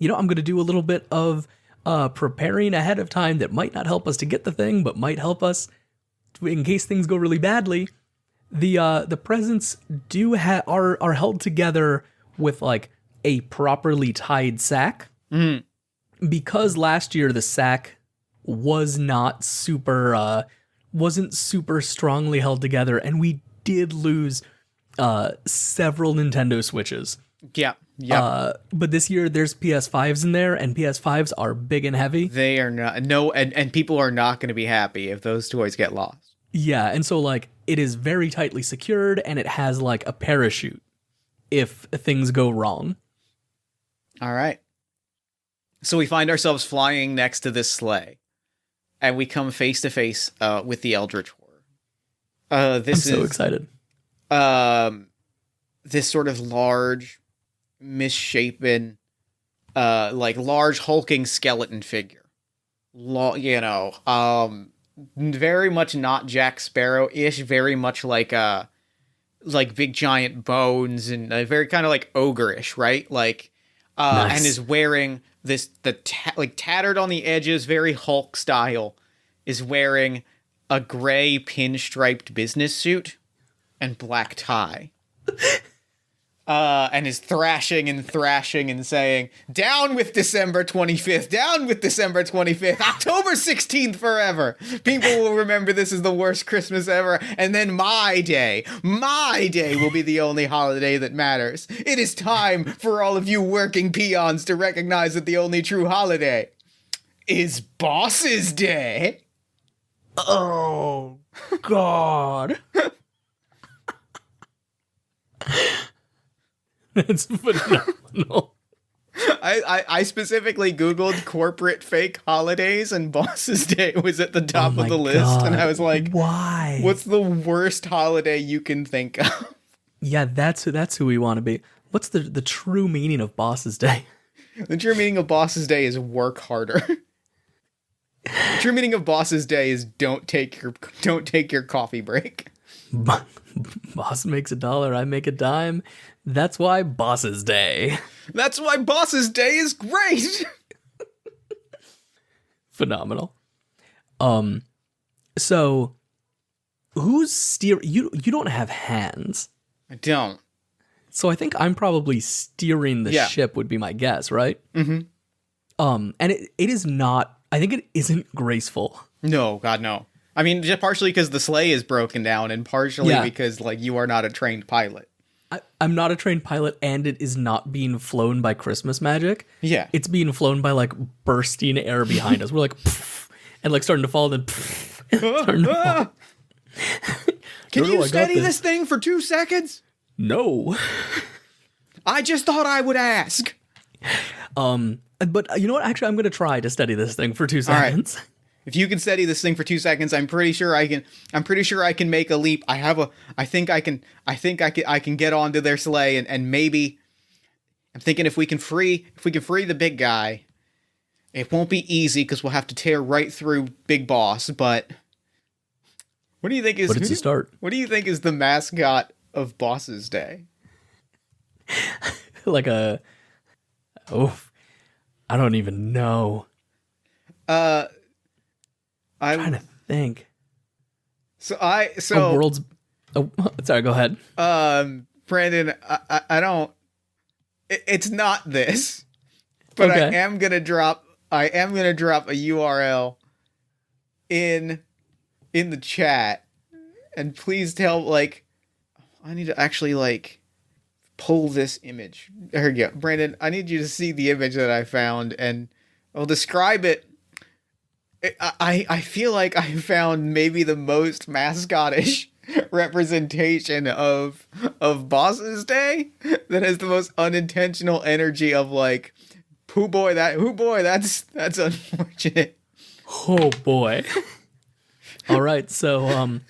I'm going to do a little bit of preparing ahead of time that might not help us to get the thing, but might help us in case things go really badly. The presents are held together with like a properly tied sack. Because last year the sack wasn't super strongly held together, and we did lose several Nintendo Switches. Yeah. But this year there's PS5s in there, and PS5s are big and heavy. They are not. No, and people are not going to be happy if those toys get lost. Yeah, and so like it is very tightly secured, and it has like a parachute if things go wrong. All right. So we find ourselves flying next to this sleigh, and we come face to face with the Eldritch Horror. This I'm so excited. This sort of large, misshapen, large hulking skeleton figure. Very much not Jack Sparrow-ish, very much like big giant bones and very kind of like ogre-ish, right? Like, Nice. And is wearing tattered on the edges, very Hulk style, is wearing a gray pinstriped business suit and black tie. And is thrashing and saying, "Down with December 25th, down with December 25th, October 16th forever. People will remember this as the worst Christmas ever, and then my day will be the only holiday that matters. It is time for all of you working peons to recognize that the only true holiday is Boss's Day." Oh, God. It's phenomenal. I specifically Googled corporate fake holidays, and Boss's Day was at the top of the list. God. And I was like, why? What's the worst holiday you can think of? Yeah, that's who we want to be. What's the true meaning of Boss's Day? The true meaning of Boss's Day is work harder. The true meaning of Boss's Day is don't take your coffee break. Boss makes $1, I make a dime. That's why Boss's Day. That's why Boss's Day is great. Phenomenal. So who's steer? You don't have hands. I don't. So I think I'm probably steering the ship would be my guess, right? Mm-hmm. And it is not. I think it isn't graceful. No, God, no. I mean, just partially because the sleigh is broken down, and partially because you are not a trained pilot. I'm not a trained pilot, and it is not being flown by Christmas magic. Yeah. It's being flown by, bursting air behind us. We're like, pff, and, starting to fall, and then, starting to fall. Can you steady this thing for 2 seconds? No. I just thought I would ask. But you know what? Actually, I'm going to try to steady this thing for 2 seconds. All right. If you can steady this thing for 2 seconds, I'm pretty sure I can make a leap. I think I can get onto their sleigh and maybe I'm thinking if we can free the big guy, it won't be easy because we'll have to tear right through Big Boss, but what do you think is But it's a start. What do you think is the mascot of Boss's Day? I don't even know. I'm trying to think. World's. Oh, sorry. Go ahead. Brandon, I don't. It's not this, but okay. I am gonna drop a URL in the chat, and please tell I need to actually pull this image. There you go, Brandon. I need you to see the image that I found, and I'll describe it. I feel like I found maybe the most mascotish representation of Boss's Day that has the most unintentional energy of hoo boy, that's unfortunate. Oh boy. All right, so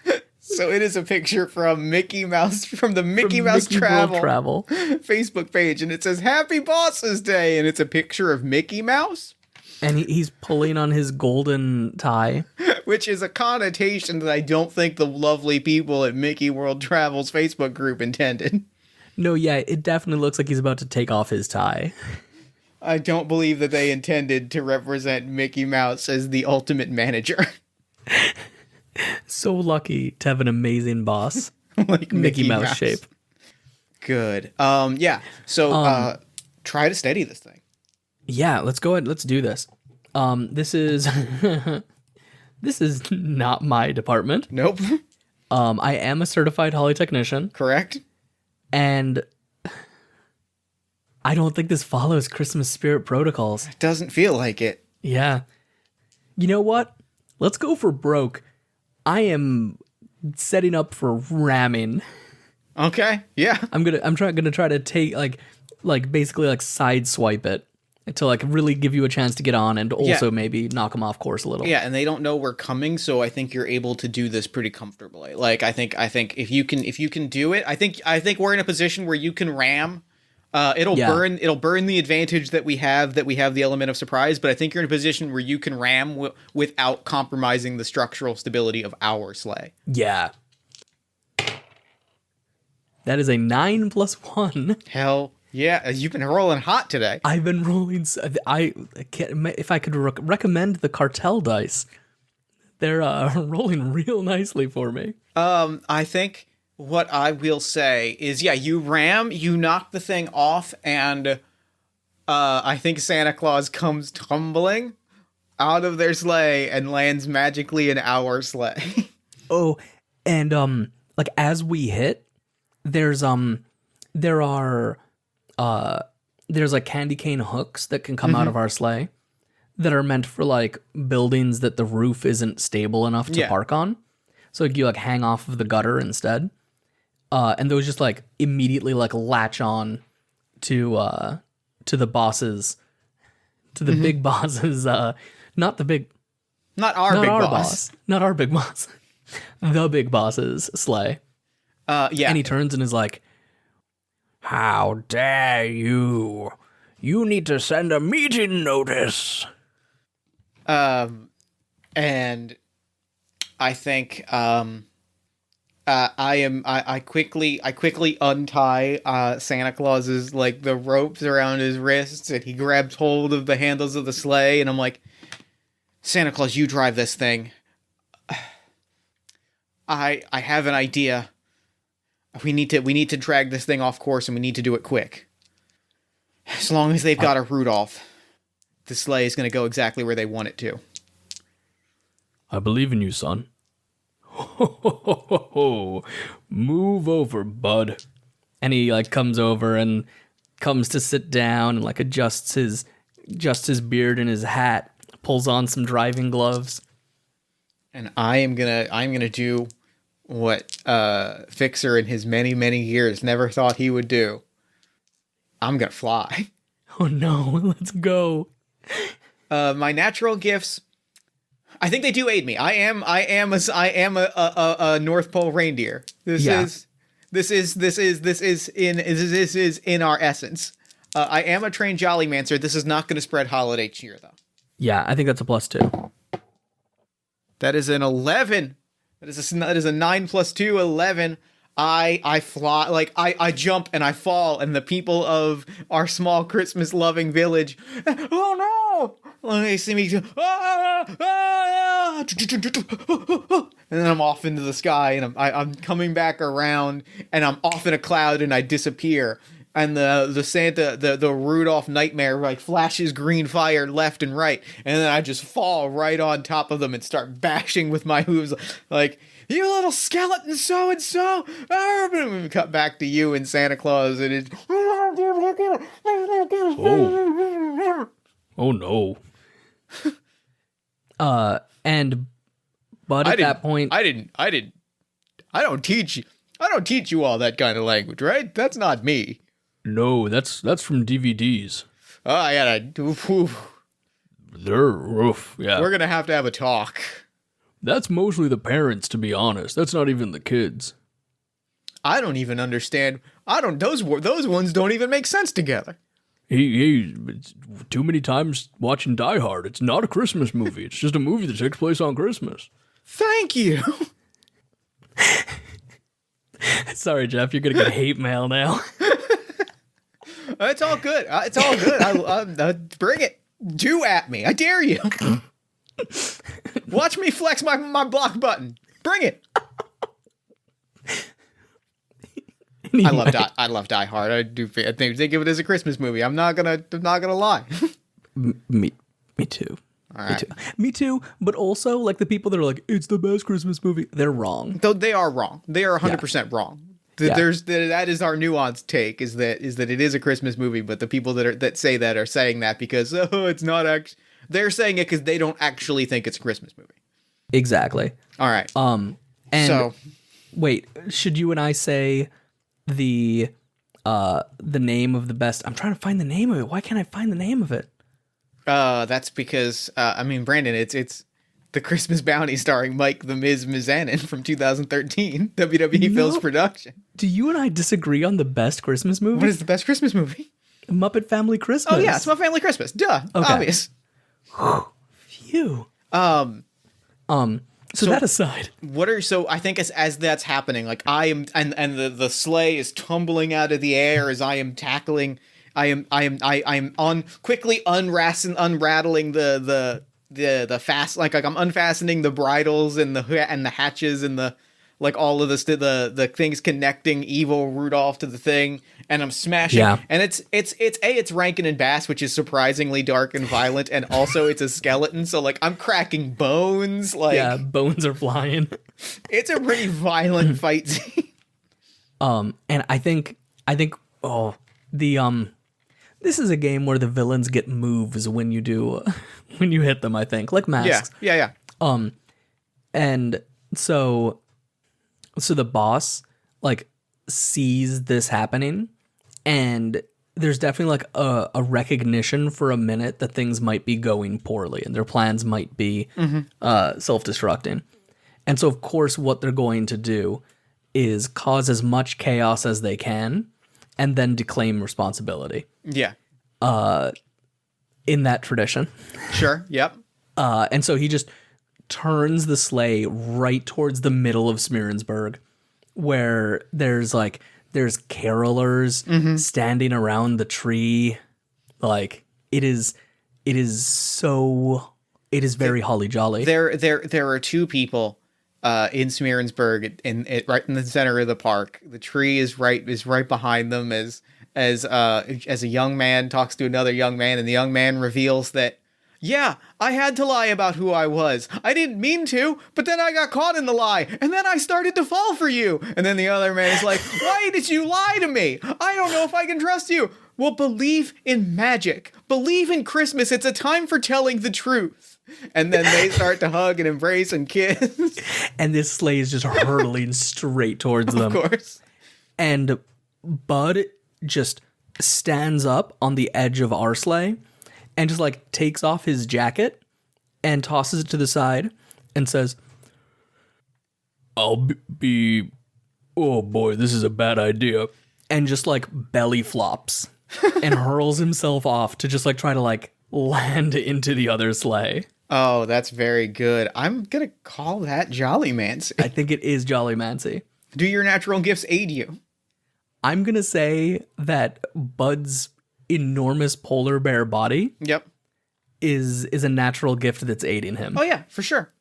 so it is a picture from Mickey Mouse from the Mickey Mouse Travel Facebook page, and it says Happy Boss's Day, and it's a picture of Mickey Mouse. And he's pulling on his golden tie. Which is a connotation that I don't think the lovely people at Mickey World Travel's Facebook group intended. No, yeah, it definitely looks like he's about to take off his tie. I don't believe that they intended to represent Mickey Mouse as the ultimate manager. So lucky to have an amazing boss. Like Mickey Mouse shape. Good. Yeah. So try to steady this thing. Yeah, let's go ahead. Let's do this. This is this is not my department. Nope. I am a certified Holly technician. Correct. And I don't think this follows Christmas spirit protocols. It doesn't feel like it. Yeah. You know what? Let's go for broke. I am setting up for ramming. Okay. Yeah. I'm gonna try to take basically side swipe it to like really give you a chance to get on and also maybe knock them off course a little. Yeah, and they don't know we're coming, so I think you're able to do this pretty comfortably. Like I think if you can do it, I think we're in a position where you can ram. It'll burn the advantage that we have the element of surprise, but I think you're in a position where you can ram without compromising the structural stability of our sleigh. Yeah. That is a 9 + 1. Hell yeah, you've been rolling hot today. I've been rolling. I can't, if I could recommend the cartel dice, they're rolling real nicely for me. I think what I will say is, you knock the thing off, and I think Santa Claus comes tumbling out of their sleigh and lands magically in our sleigh. Oh, and like as we hit, there's like candy cane hooks that can come out of our sleigh that are meant for like buildings that the roof isn't stable enough to park on. So you like hang off of the gutter instead. And those just like immediately like latch on to the bosses, to the big bosses, not our big boss, the big boss's sleigh. And he turns and is like, "How dare you? You need to send a meeting notice." And I think I quickly untie Santa Claus's like the ropes around his wrists, and he grabs hold of the handles of the sleigh, and I'm like, "Santa Claus, you drive this thing. I have an idea. We need to drag this thing off course, and we need to do it quick. As long as they've got a Rudolph, the sleigh is going to go exactly where they want it to." "I believe in you, son." "Ho, move over, bud." And he like comes over and comes to sit down and like adjusts his beard and his hat, pulls on some driving gloves. And I'm gonna do what Fixer in his many years never thought he would do. I'm gonna fly. Oh no, let's go. My natural gifts, I think they do aid me. I am a North Pole reindeer. This is in our essence. I am a trained Jollymancer. This is not going to spread holiday cheer, though. Yeah, I think that's a +2. That is an 11. That is a 9 + 2, 11. I fly, like I jump and I fall, and the people of our small Christmas loving village, "Oh no!" When they see me, and then I'm off into the sky, and I'm coming back around, and I'm off in a cloud, and I disappear. And the Santa, the Rudolph nightmare, like flashes green fire left and right, and then I just fall right on top of them and start bashing with my hooves, like, "You little skeleton, so and so!" And we cut back to you and Santa Claus, and it's oh no. But at that point, I don't teach you all that kind of language, right? That's not me. No, that's from DVDs. Oh, yeah, They're rough. Yeah, we're gonna have to have a talk. That's mostly the parents, to be honest. That's not even the kids. I don't even understand. Those ones don't even make sense together. He too many times watching Die Hard. It's not a Christmas movie. It's just a movie that takes place on Christmas. Thank you. Sorry, Jeff. You're gonna get hate mail now. It's all good. It's all good. Bring it. Do at me. I dare you. Watch me flex my block button. Bring it. Anyway. I love Die Hard. I think of it as a Christmas movie. I'm not gonna lie. Me too. All right. Me too. But also, like the people that are like, "It's the best Christmas movie," they're wrong. Though they are wrong. They are 100% wrong. That is our nuanced take. Is that it is a Christmas movie, but the people that say that are saying that because it's not actually. They're saying it because they don't actually think it's a Christmas movie. Exactly. All right. And so, wait, should you and I say the name of the best? I'm trying to find the name of it. Why can't I find the name of it? That's because I mean, Brandon, it's the Christmas Bounty starring Mike the Miz Mizanin from 2013, WWE Phil's production. Do you and I disagree on the best Christmas movie? What is the best Christmas movie? Muppet Family Christmas. Oh yeah, it's Muppet Family Christmas. Duh, Okay. obvious. Phew. So that aside, I think as that's happening, like I am, and the sleigh is tumbling out of the air as I am tackling. I am quickly unrattling the fast, like I'm unfastening the bridles and the hatches and the like all of the things connecting evil Rudolph to the thing, and I'm smashing. Yeah. And it's Rankin and Bass, which is surprisingly dark and violent, and also it's a skeleton, so like I'm cracking bones, like yeah, bones are flying. it's a pretty violent fight scene. And I think this is a game where the villains get moves when you do when you hit them, I think, like masks. Yeah. And so the boss like sees this happening, and there's definitely like a recognition for a minute that things might be going poorly and their plans might be self-destructing. And so of course what they're going to do is cause as much chaos as they can and then declaim responsibility. Yeah. In that tradition. Sure. Yep. And so he just turns the sleigh right towards the middle of Smearensburg, where there's carolers standing around the tree. Like it is very holly jolly. There are two people in Smearensburg right in the center of the park. The tree is right behind them as a young man talks to another young man, and the young man reveals that, yeah, I had to lie about who I was. I didn't mean to, but then I got caught in the lie, and then I started to fall for you. And then the other man is like, why did you lie to me? I don't know if I can trust you. Well, believe in magic. Believe in Christmas. It's a time for telling the truth. And then they start to hug and embrace and kiss. And this sleigh is just hurtling straight towards them. Of course. And Bud just stands up on the edge of our sleigh and just like takes off his jacket and tosses it to the side and says, I'll be oh boy, this is a bad idea. And just like belly flops and hurls himself off to just like try to like land into the other sleigh. Oh, that's very good. I'm going to call that Jollymancy. I think it is Jollymancy. Do your natural gifts aid you? I'm going to say that Bud's enormous polar bear body is a natural gift that's aiding him. Oh yeah, for sure.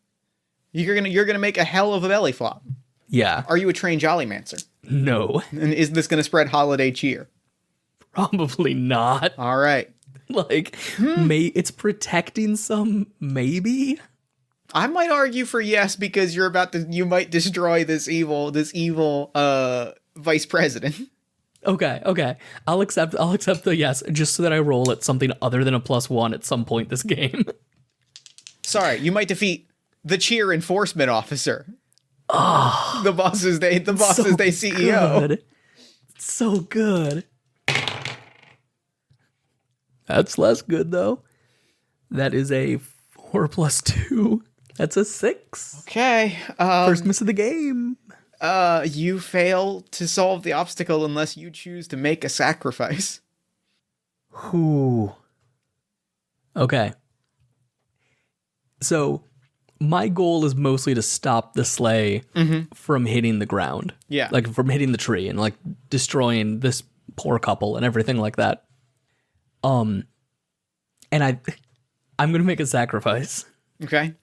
You're gonna make a hell of a belly flop. Yeah. Are you a trained Jollymancer? No. And is this gonna spread holiday cheer? Probably not. All right. Like, it's protecting some, maybe? I might argue for yes, because you might destroy this evil vice president. Okay. I'll accept the yes, just so that I roll at something other than a +1 at some point this game. Sorry, you might defeat the cheer enforcement officer. Oh, the boss's day CEO. Good. So good. That's less good though. That is a 4 + 2. That's a 6. Okay. First miss of the game. You fail to solve the obstacle unless you choose to make a sacrifice. Ooh. Okay. So, my goal is mostly to stop the sleigh from hitting the ground. Yeah. Like, from hitting the tree and, like, destroying this poor couple and everything like that. And I'm gonna make a sacrifice. Okay.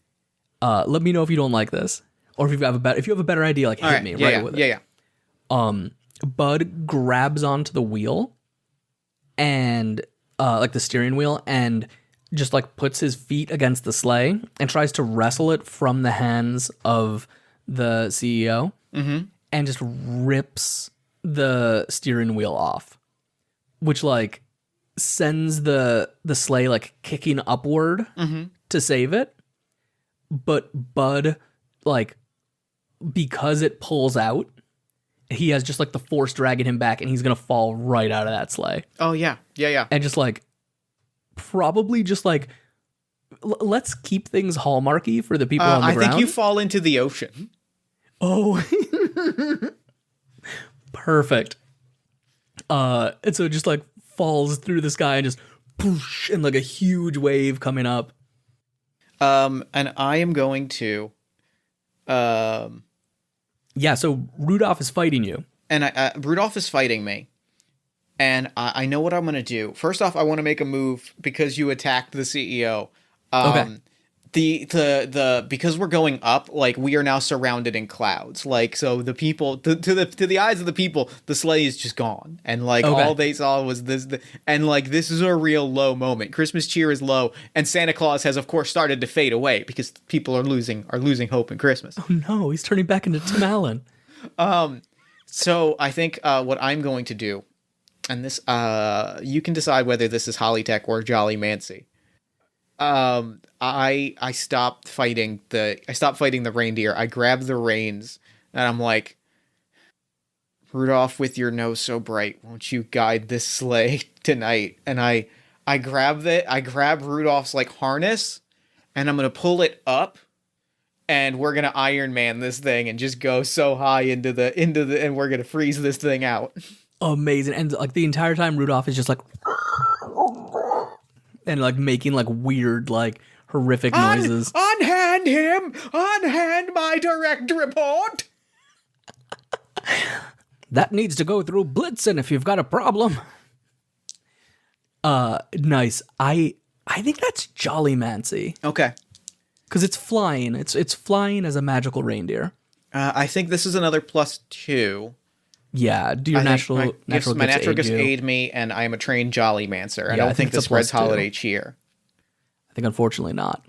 Let me know if you don't like this. Or if you have a better idea, like hit me right with it. Yeah. Bud grabs onto the wheel and like the steering wheel, and just like puts his feet against the sleigh and tries to wrestle it from the hands of the CEO, and just rips the steering wheel off, which like sends the sleigh like kicking upward to save it. But Bud, like, because it pulls out, he has just like the force dragging him back, and he's gonna fall right out of that sleigh. Oh yeah. And just like probably just like, let's keep things hallmarky for the people on the ground. I think you fall into the ocean. Oh, perfect. And so it just like falls through the sky and just poosh, and like a huge wave coming up. And I am going to, yeah. So Rudolph is fighting you, and Rudolph is fighting me, and I know what I'm going to do. First off, I want to make a move because you attacked the CEO. Okay. The because we're going up, like we are now surrounded in clouds. Like so, the people to the eyes of the people, the sleigh is just gone, and like all they saw was this. And like this is a real low moment. Christmas cheer is low, and Santa Claus has of course started to fade away because people are losing hope in Christmas. Oh no, he's turning back into Tim Allen. So I think what I'm going to do, and this you can decide whether this is Hollytech or Jollymancy. I stopped fighting the reindeer. I grabbed the reins and I'm like, Rudolph, with your nose so bright, won't you guide this sleigh tonight? And I grab Rudolph's like harness and I'm going to pull it up and we're going to Iron Man this thing and just go so high into the, and we're going to freeze this thing out. Amazing. And like the entire time Rudolph is just like, and like making like weird, like horrific noises. Unhand him! Unhand my direct report! That needs to go through Blitzen if you've got a problem. Nice. I think that's Jollymancy. Okay. Because it's flying. It's flying as a magical reindeer. I think this is another +2. Yeah, do your natural gifts aid me, and I am a trained Jollymancer. I don't think this spreads holiday cheer. I think unfortunately not.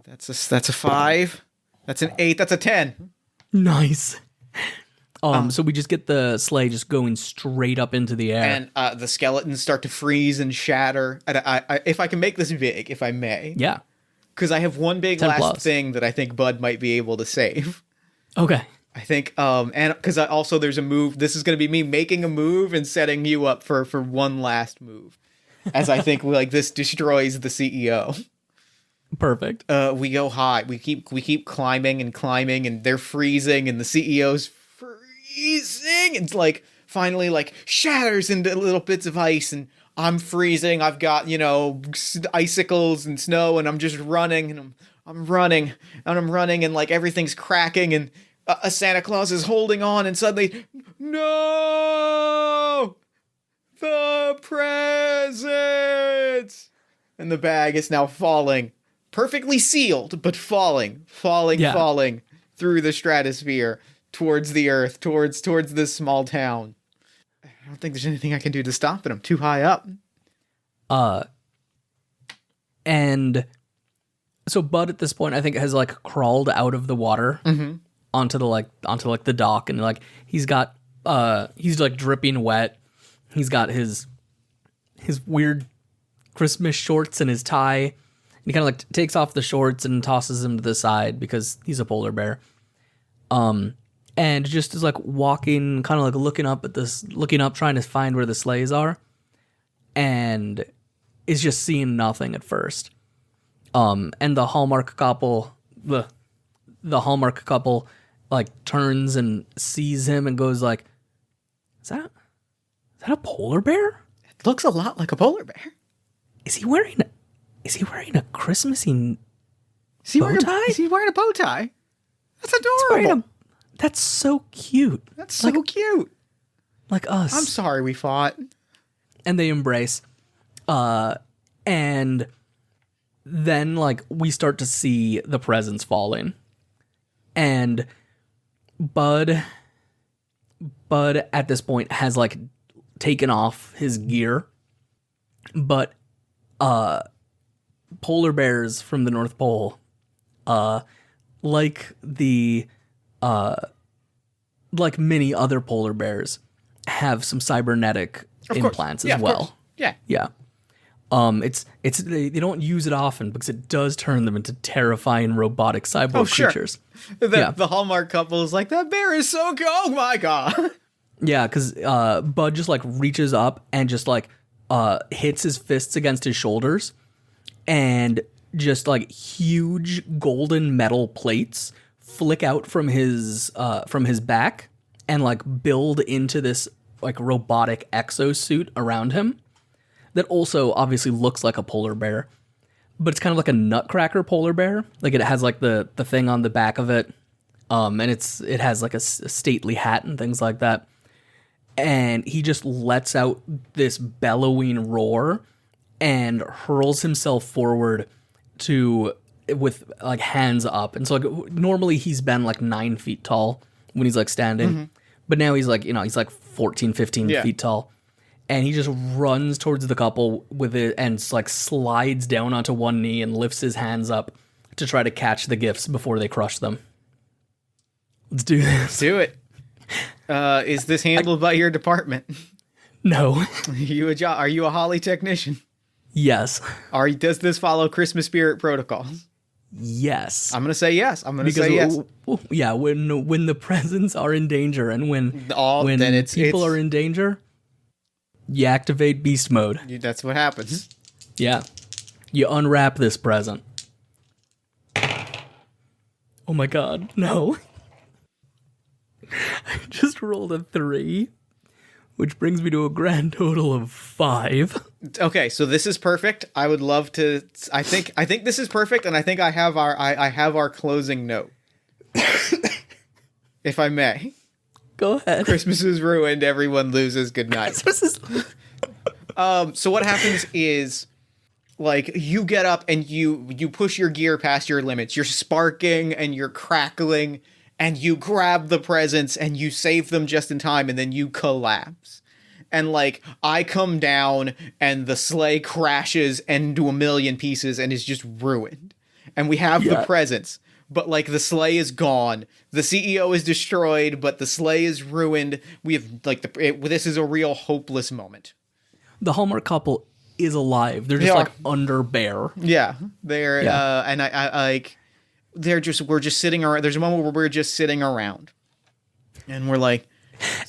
That's a 5. That's an 8. That's a 10. Nice. So we just get the sleigh just going straight up into the air, and the skeletons start to freeze and shatter. And I if I can make this big, if I may, yeah, because I have one big last thing that I think Bud might be able to save. Okay. I think, and because also there's a move. This is going to be me making a move and setting you up for one last move, as I think like this destroys the CEO. Perfect. We go high. We keep climbing, and they're freezing, and the CEO's freezing, and like finally like shatters into little bits of ice, and I'm freezing. I've got icicles and snow, and I'm just running, and I'm running, and like everything's cracking, and a Santa Claus is holding on, and suddenly, no, the presents, and the bag is now falling, perfectly sealed, but falling through the stratosphere towards the earth, towards this small town. I don't think there's anything I can do to stop it. I'm too high up. And so Bud at this point, I think, has like crawled out of the water. Mm-hmm. onto the dock, and like he's like dripping wet. He's got his weird Christmas shorts and his tie. And he kind of like takes off the shorts and tosses them to the side because he's a polar bear. And just is like walking, kind of like looking up, trying to find where the sleighs are, and is just seeing nothing at first. And the Hallmark couple, like turns and sees him and goes like, is that a polar bear? It looks a lot like a polar bear. Is he wearing a Christmassy bow tie? Is he wearing a bow tie? That's adorable. That's so cute. That's so cute. Like us. I'm sorry we fought. And they embrace. And then like we start to see the presents falling. And Bud at this point has like taken off his gear, but polar bears from the North Pole, like many other polar bears, have some cybernetic implants as well. Yeah. They don't use it often because it does turn them into terrifying robotic cyborg creatures. The Hallmark couple is like, that bear is so cool. Oh my god. Yeah, because Bud just like reaches up and just like hits his fists against his shoulders, and just like huge golden metal plates flick out from his back and like build into this like robotic exosuit around him that also obviously looks like a polar bear, but it's kind of like a nutcracker polar bear. Like it has like the thing on the back of it, and it has like a stately hat and things like that. And he just lets out this bellowing roar and hurls himself forward with like hands up. And so like normally he's been like 9 feet tall when he's like standing, but now he's like, he's like 14, 15 feet tall. And he just runs towards the couple with it and like slides down onto one knee and lifts his hands up to try to catch the gifts before they crush them. Let's do this. Let's do it. Is this handled by your department? No. Are you a Holly technician? Yes. Does this follow Christmas spirit protocols? Yes. I'm gonna say yes. Yeah, when the presents are in danger and when people are in danger, you activate beast mode. That's what happens. Yeah. You unwrap this present. Oh my god, no. I just rolled a 3, which brings me to a grand total of 5. Okay, so this is perfect. I would love to. I think this is perfect, and I think I have our closing note. If I may. Go ahead. Christmas is ruined. Everyone loses. Good night. So what happens is, like, you get up and you push your gear past your limits. You're sparking and you're crackling. And you grab the presents and you save them just in time, and then you collapse. And like, I come down and the sleigh crashes into a million pieces and is just ruined. And we have the presents, but like the sleigh is gone. The CEO is destroyed, but the sleigh is ruined. We have like this is a real hopeless moment. The Hallmark couple is alive. They're just like under bear. Yeah, they're and I like. We're just sitting around. There's a moment where we're just sitting around and we're like,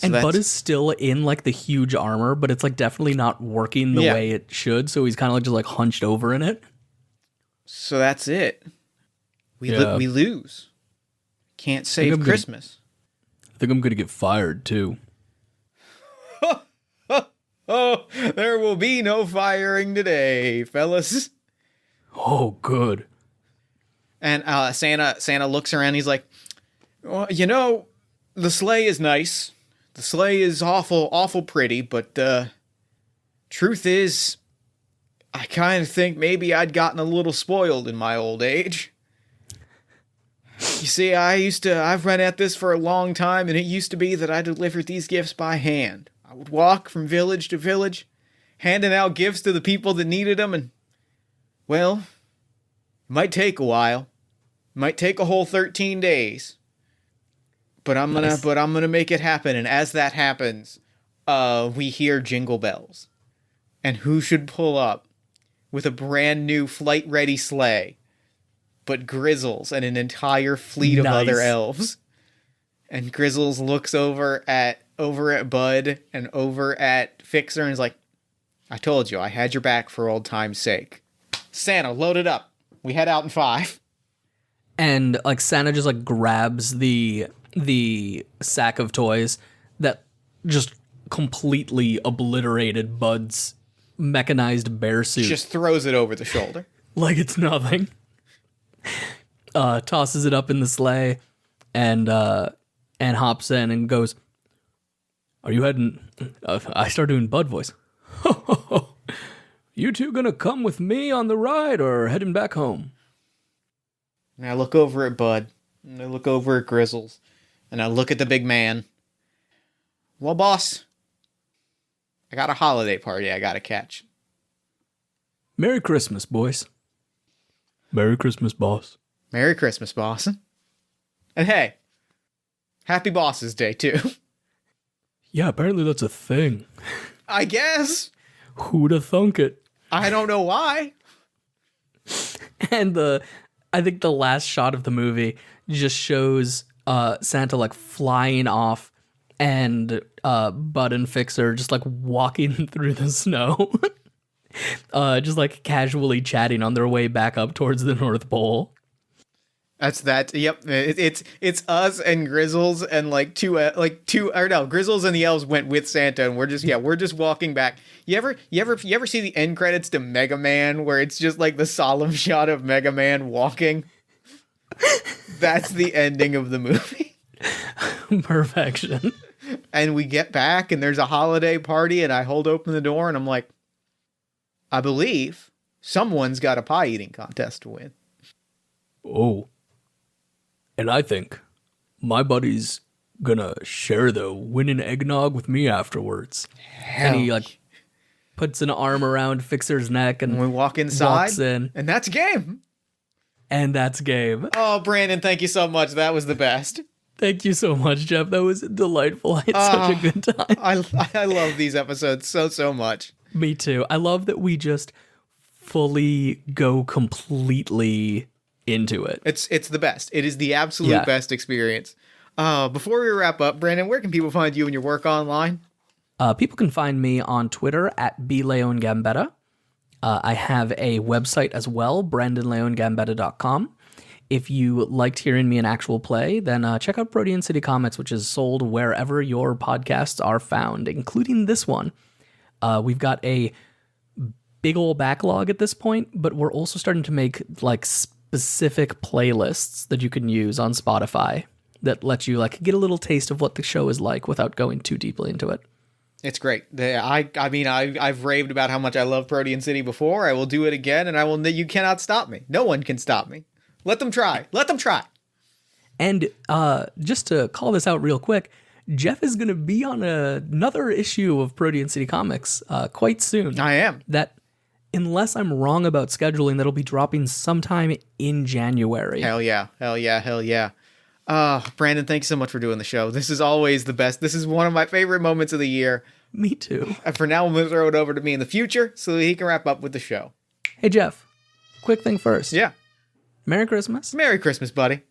and Bud is still in like the huge armor, but it's like definitely not working the way it should. So he's kind of like just like hunched over in it. So that's it. We lose. Can't save Christmas. I think I'm going to get fired too. Oh, there will be no firing today, fellas. Oh, good. And Santa looks around. He's like, well, the sleigh is nice. The sleigh is awful pretty. But truth is, I kind of think maybe I'd gotten a little spoiled in my old age. You see, I've run at this for a long time, and it used to be that I delivered these gifts by hand. I would walk from village to village, handing out gifts to the people that needed them, and, well, it might take a while. Might take a whole 13 days. But I'm gonna make it happen. And as that happens, we hear jingle bells. And who should pull up with a brand new flight ready sleigh but Grizzles and an entire fleet of other elves. And Grizzles looks over at Bud and over at Fixer and is like, I told you, I had your back for old time's sake. Santa, load it up. We head out in 5. And like Santa just like grabs the sack of toys that just completely obliterated Bud's mechanized bear suit. Just throws it over the shoulder. Like it's nothing. Tosses it up in the sleigh and hops in and goes, are you heading? I start doing Bud voice. You two gonna come with me on the ride or heading back home? And I look over at Bud, and I look over at Grizzles, and I look at the big man. Well, boss, I got a holiday party I gotta catch. Merry Christmas, boys. Merry Christmas, boss. Merry Christmas, boss. And hey, happy Bosses Day, too. Yeah, apparently that's a thing. I guess. Who'da thunk it? I don't know why. And I think the last shot of the movie just shows Santa like flying off and Bud and Fixer just like walking through the snow, just like casually chatting on their way back up towards the North Pole. That's that. Yep. It's us and Grizzles and Grizzles and the elves went with Santa, and we're just walking back. You ever see the end credits to Mega Man where it's just like the solemn shot of Mega Man walking? That's the ending of the movie. Perfection. And we get back and there's a holiday party and I hold open the door and I'm like, I believe someone's got a pie eating contest to win. Oh. And I think my buddy's gonna share the winning eggnog with me afterwards. Hell. And he like puts an arm around Fixer's neck and we walk inside walks in. And that's game. And that's game. Oh, Brandon, thank you so much. That was the best. Thank you so much, Jeff. That was delightful. I had such a good time. I love these episodes so much. Me too. I love that we just fully go completely into it. It's the best. It is the absolute best experience. Before we wrap up, Brandon, where can people find you and your work online? People can find me on Twitter at @bleongambetta. I have a website as well, brandonleongambetta.com. If you liked hearing me in actual play, then check out Protean City Comics, which is sold wherever your podcasts are found, including this one. We've got a big old backlog at this point, but we're also starting to make like specific playlists that you can use on Spotify that let you like get a little taste of what the show is like without going too deeply into it. It's great. I've raved about how much I love Protean City before. I will do it again, and you cannot stop me. No one can stop me. Let them try. Let them try. And just to call this out real quick, Jeff is going to be on another issue of Protean City Comics quite soon. I am. That, unless I'm wrong about scheduling, that'll be dropping sometime in January. Hell yeah. Hell yeah. Hell yeah. Brandon, thanks so much for doing the show. This is always the best. This is one of my favorite moments of the year. Me too. And for now, I'm going to throw it over to me in the future so that he can wrap up with the show. Hey, Jeff, quick thing first. Yeah. Merry Christmas. Merry Christmas, buddy.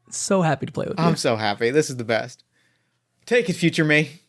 So happy to play with you. I'm so happy. This is the best. Take it, future me.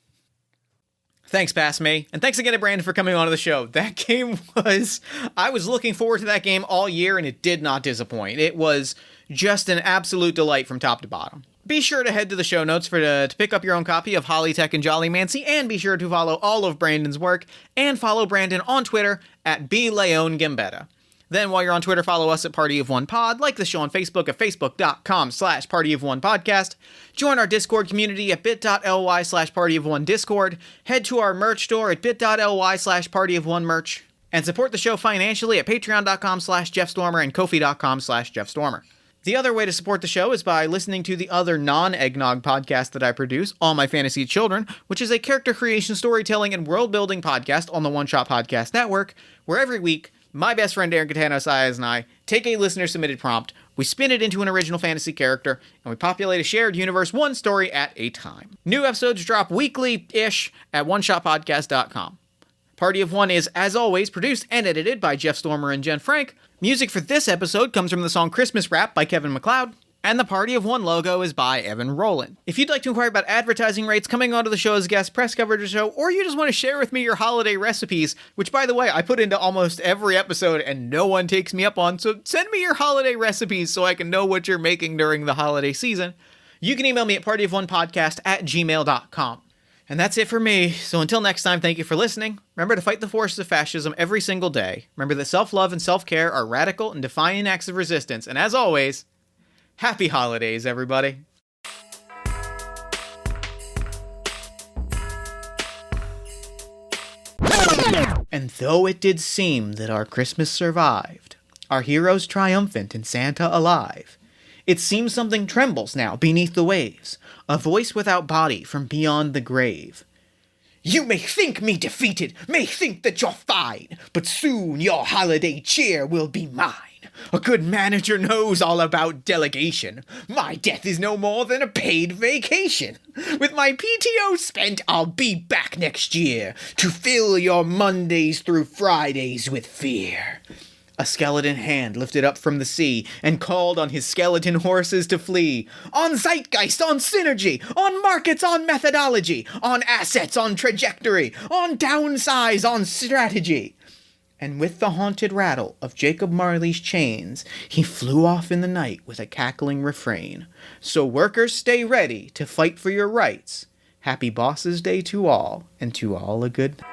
Thanks, past me. And thanks again to Brandon for coming on to the show. That game I was looking forward to that game all year, and it did not disappoint. It was just an absolute delight from top to bottom. Be sure to head to the show notes to pick up your own copy of Hollytech and Jollymancy, and be sure to follow all of Brandon's work, and follow Brandon on Twitter at @BLeonGambetta. Then while you're on Twitter, follow us at Party of One Pod, like the show on Facebook at facebook.com/partyofonepodcast, join our Discord community at bit.ly/partyofonediscord, head to our merch store at bit.ly/partyofonemerch, and support the show financially at patreon.com/JeffStormer and ko-fi.com/JeffStormer. The other way to support the show is by listening to the other non-eggnog podcast that I produce, All My Fantasy Children, which is a character creation, storytelling, and world-building podcast on the One Shot Podcast Network, where every week, my best friend Darren Catano Saez and I take a listener-submitted prompt, we spin it into an original fantasy character, and we populate a shared universe one story at a time. New episodes drop weekly-ish at oneshotpodcast.com. Party of One is, as always, produced and edited by Jeff Stormer and Jen Frank. Music for this episode comes from the song Christmas Rap by Kevin MacLeod. And the Party of One logo is by Evan Rowland. If you'd like to inquire about advertising rates, coming onto the show as guest, press coverage of the show, or you just want to share with me your holiday recipes, which, by the way, I put into almost every episode and no one takes me up on, so send me your holiday recipes so I can know what you're making during the holiday season, you can email me at partyofonepodcast@gmail.com. And that's it for me. So until next time, thank you for listening. Remember to fight the forces of fascism every single day. Remember that self-love and self-care are radical and defiant acts of resistance. And as always, happy holidays, everybody. And though it did seem that our Christmas survived, our heroes triumphant and Santa alive, it seems something trembles now beneath the waves, a voice without body from beyond the grave. You may think me defeated, may think that you're fine, but soon your holiday cheer will be mine. A good manager knows all about delegation. My death is no more than a paid vacation. With my PTO spent, I'll be back next year to fill your Mondays through Fridays with fear. A skeleton hand lifted up from the sea and called on his skeleton horses to flee. On zeitgeist, on synergy, on markets, on methodology, on assets, on trajectory, on downsize, on strategy. And with the haunted rattle of Jacob Marley's chains, he flew off in the night with a cackling refrain. So workers, stay ready to fight for your rights. Happy Bosses Day to all, and to all a good night.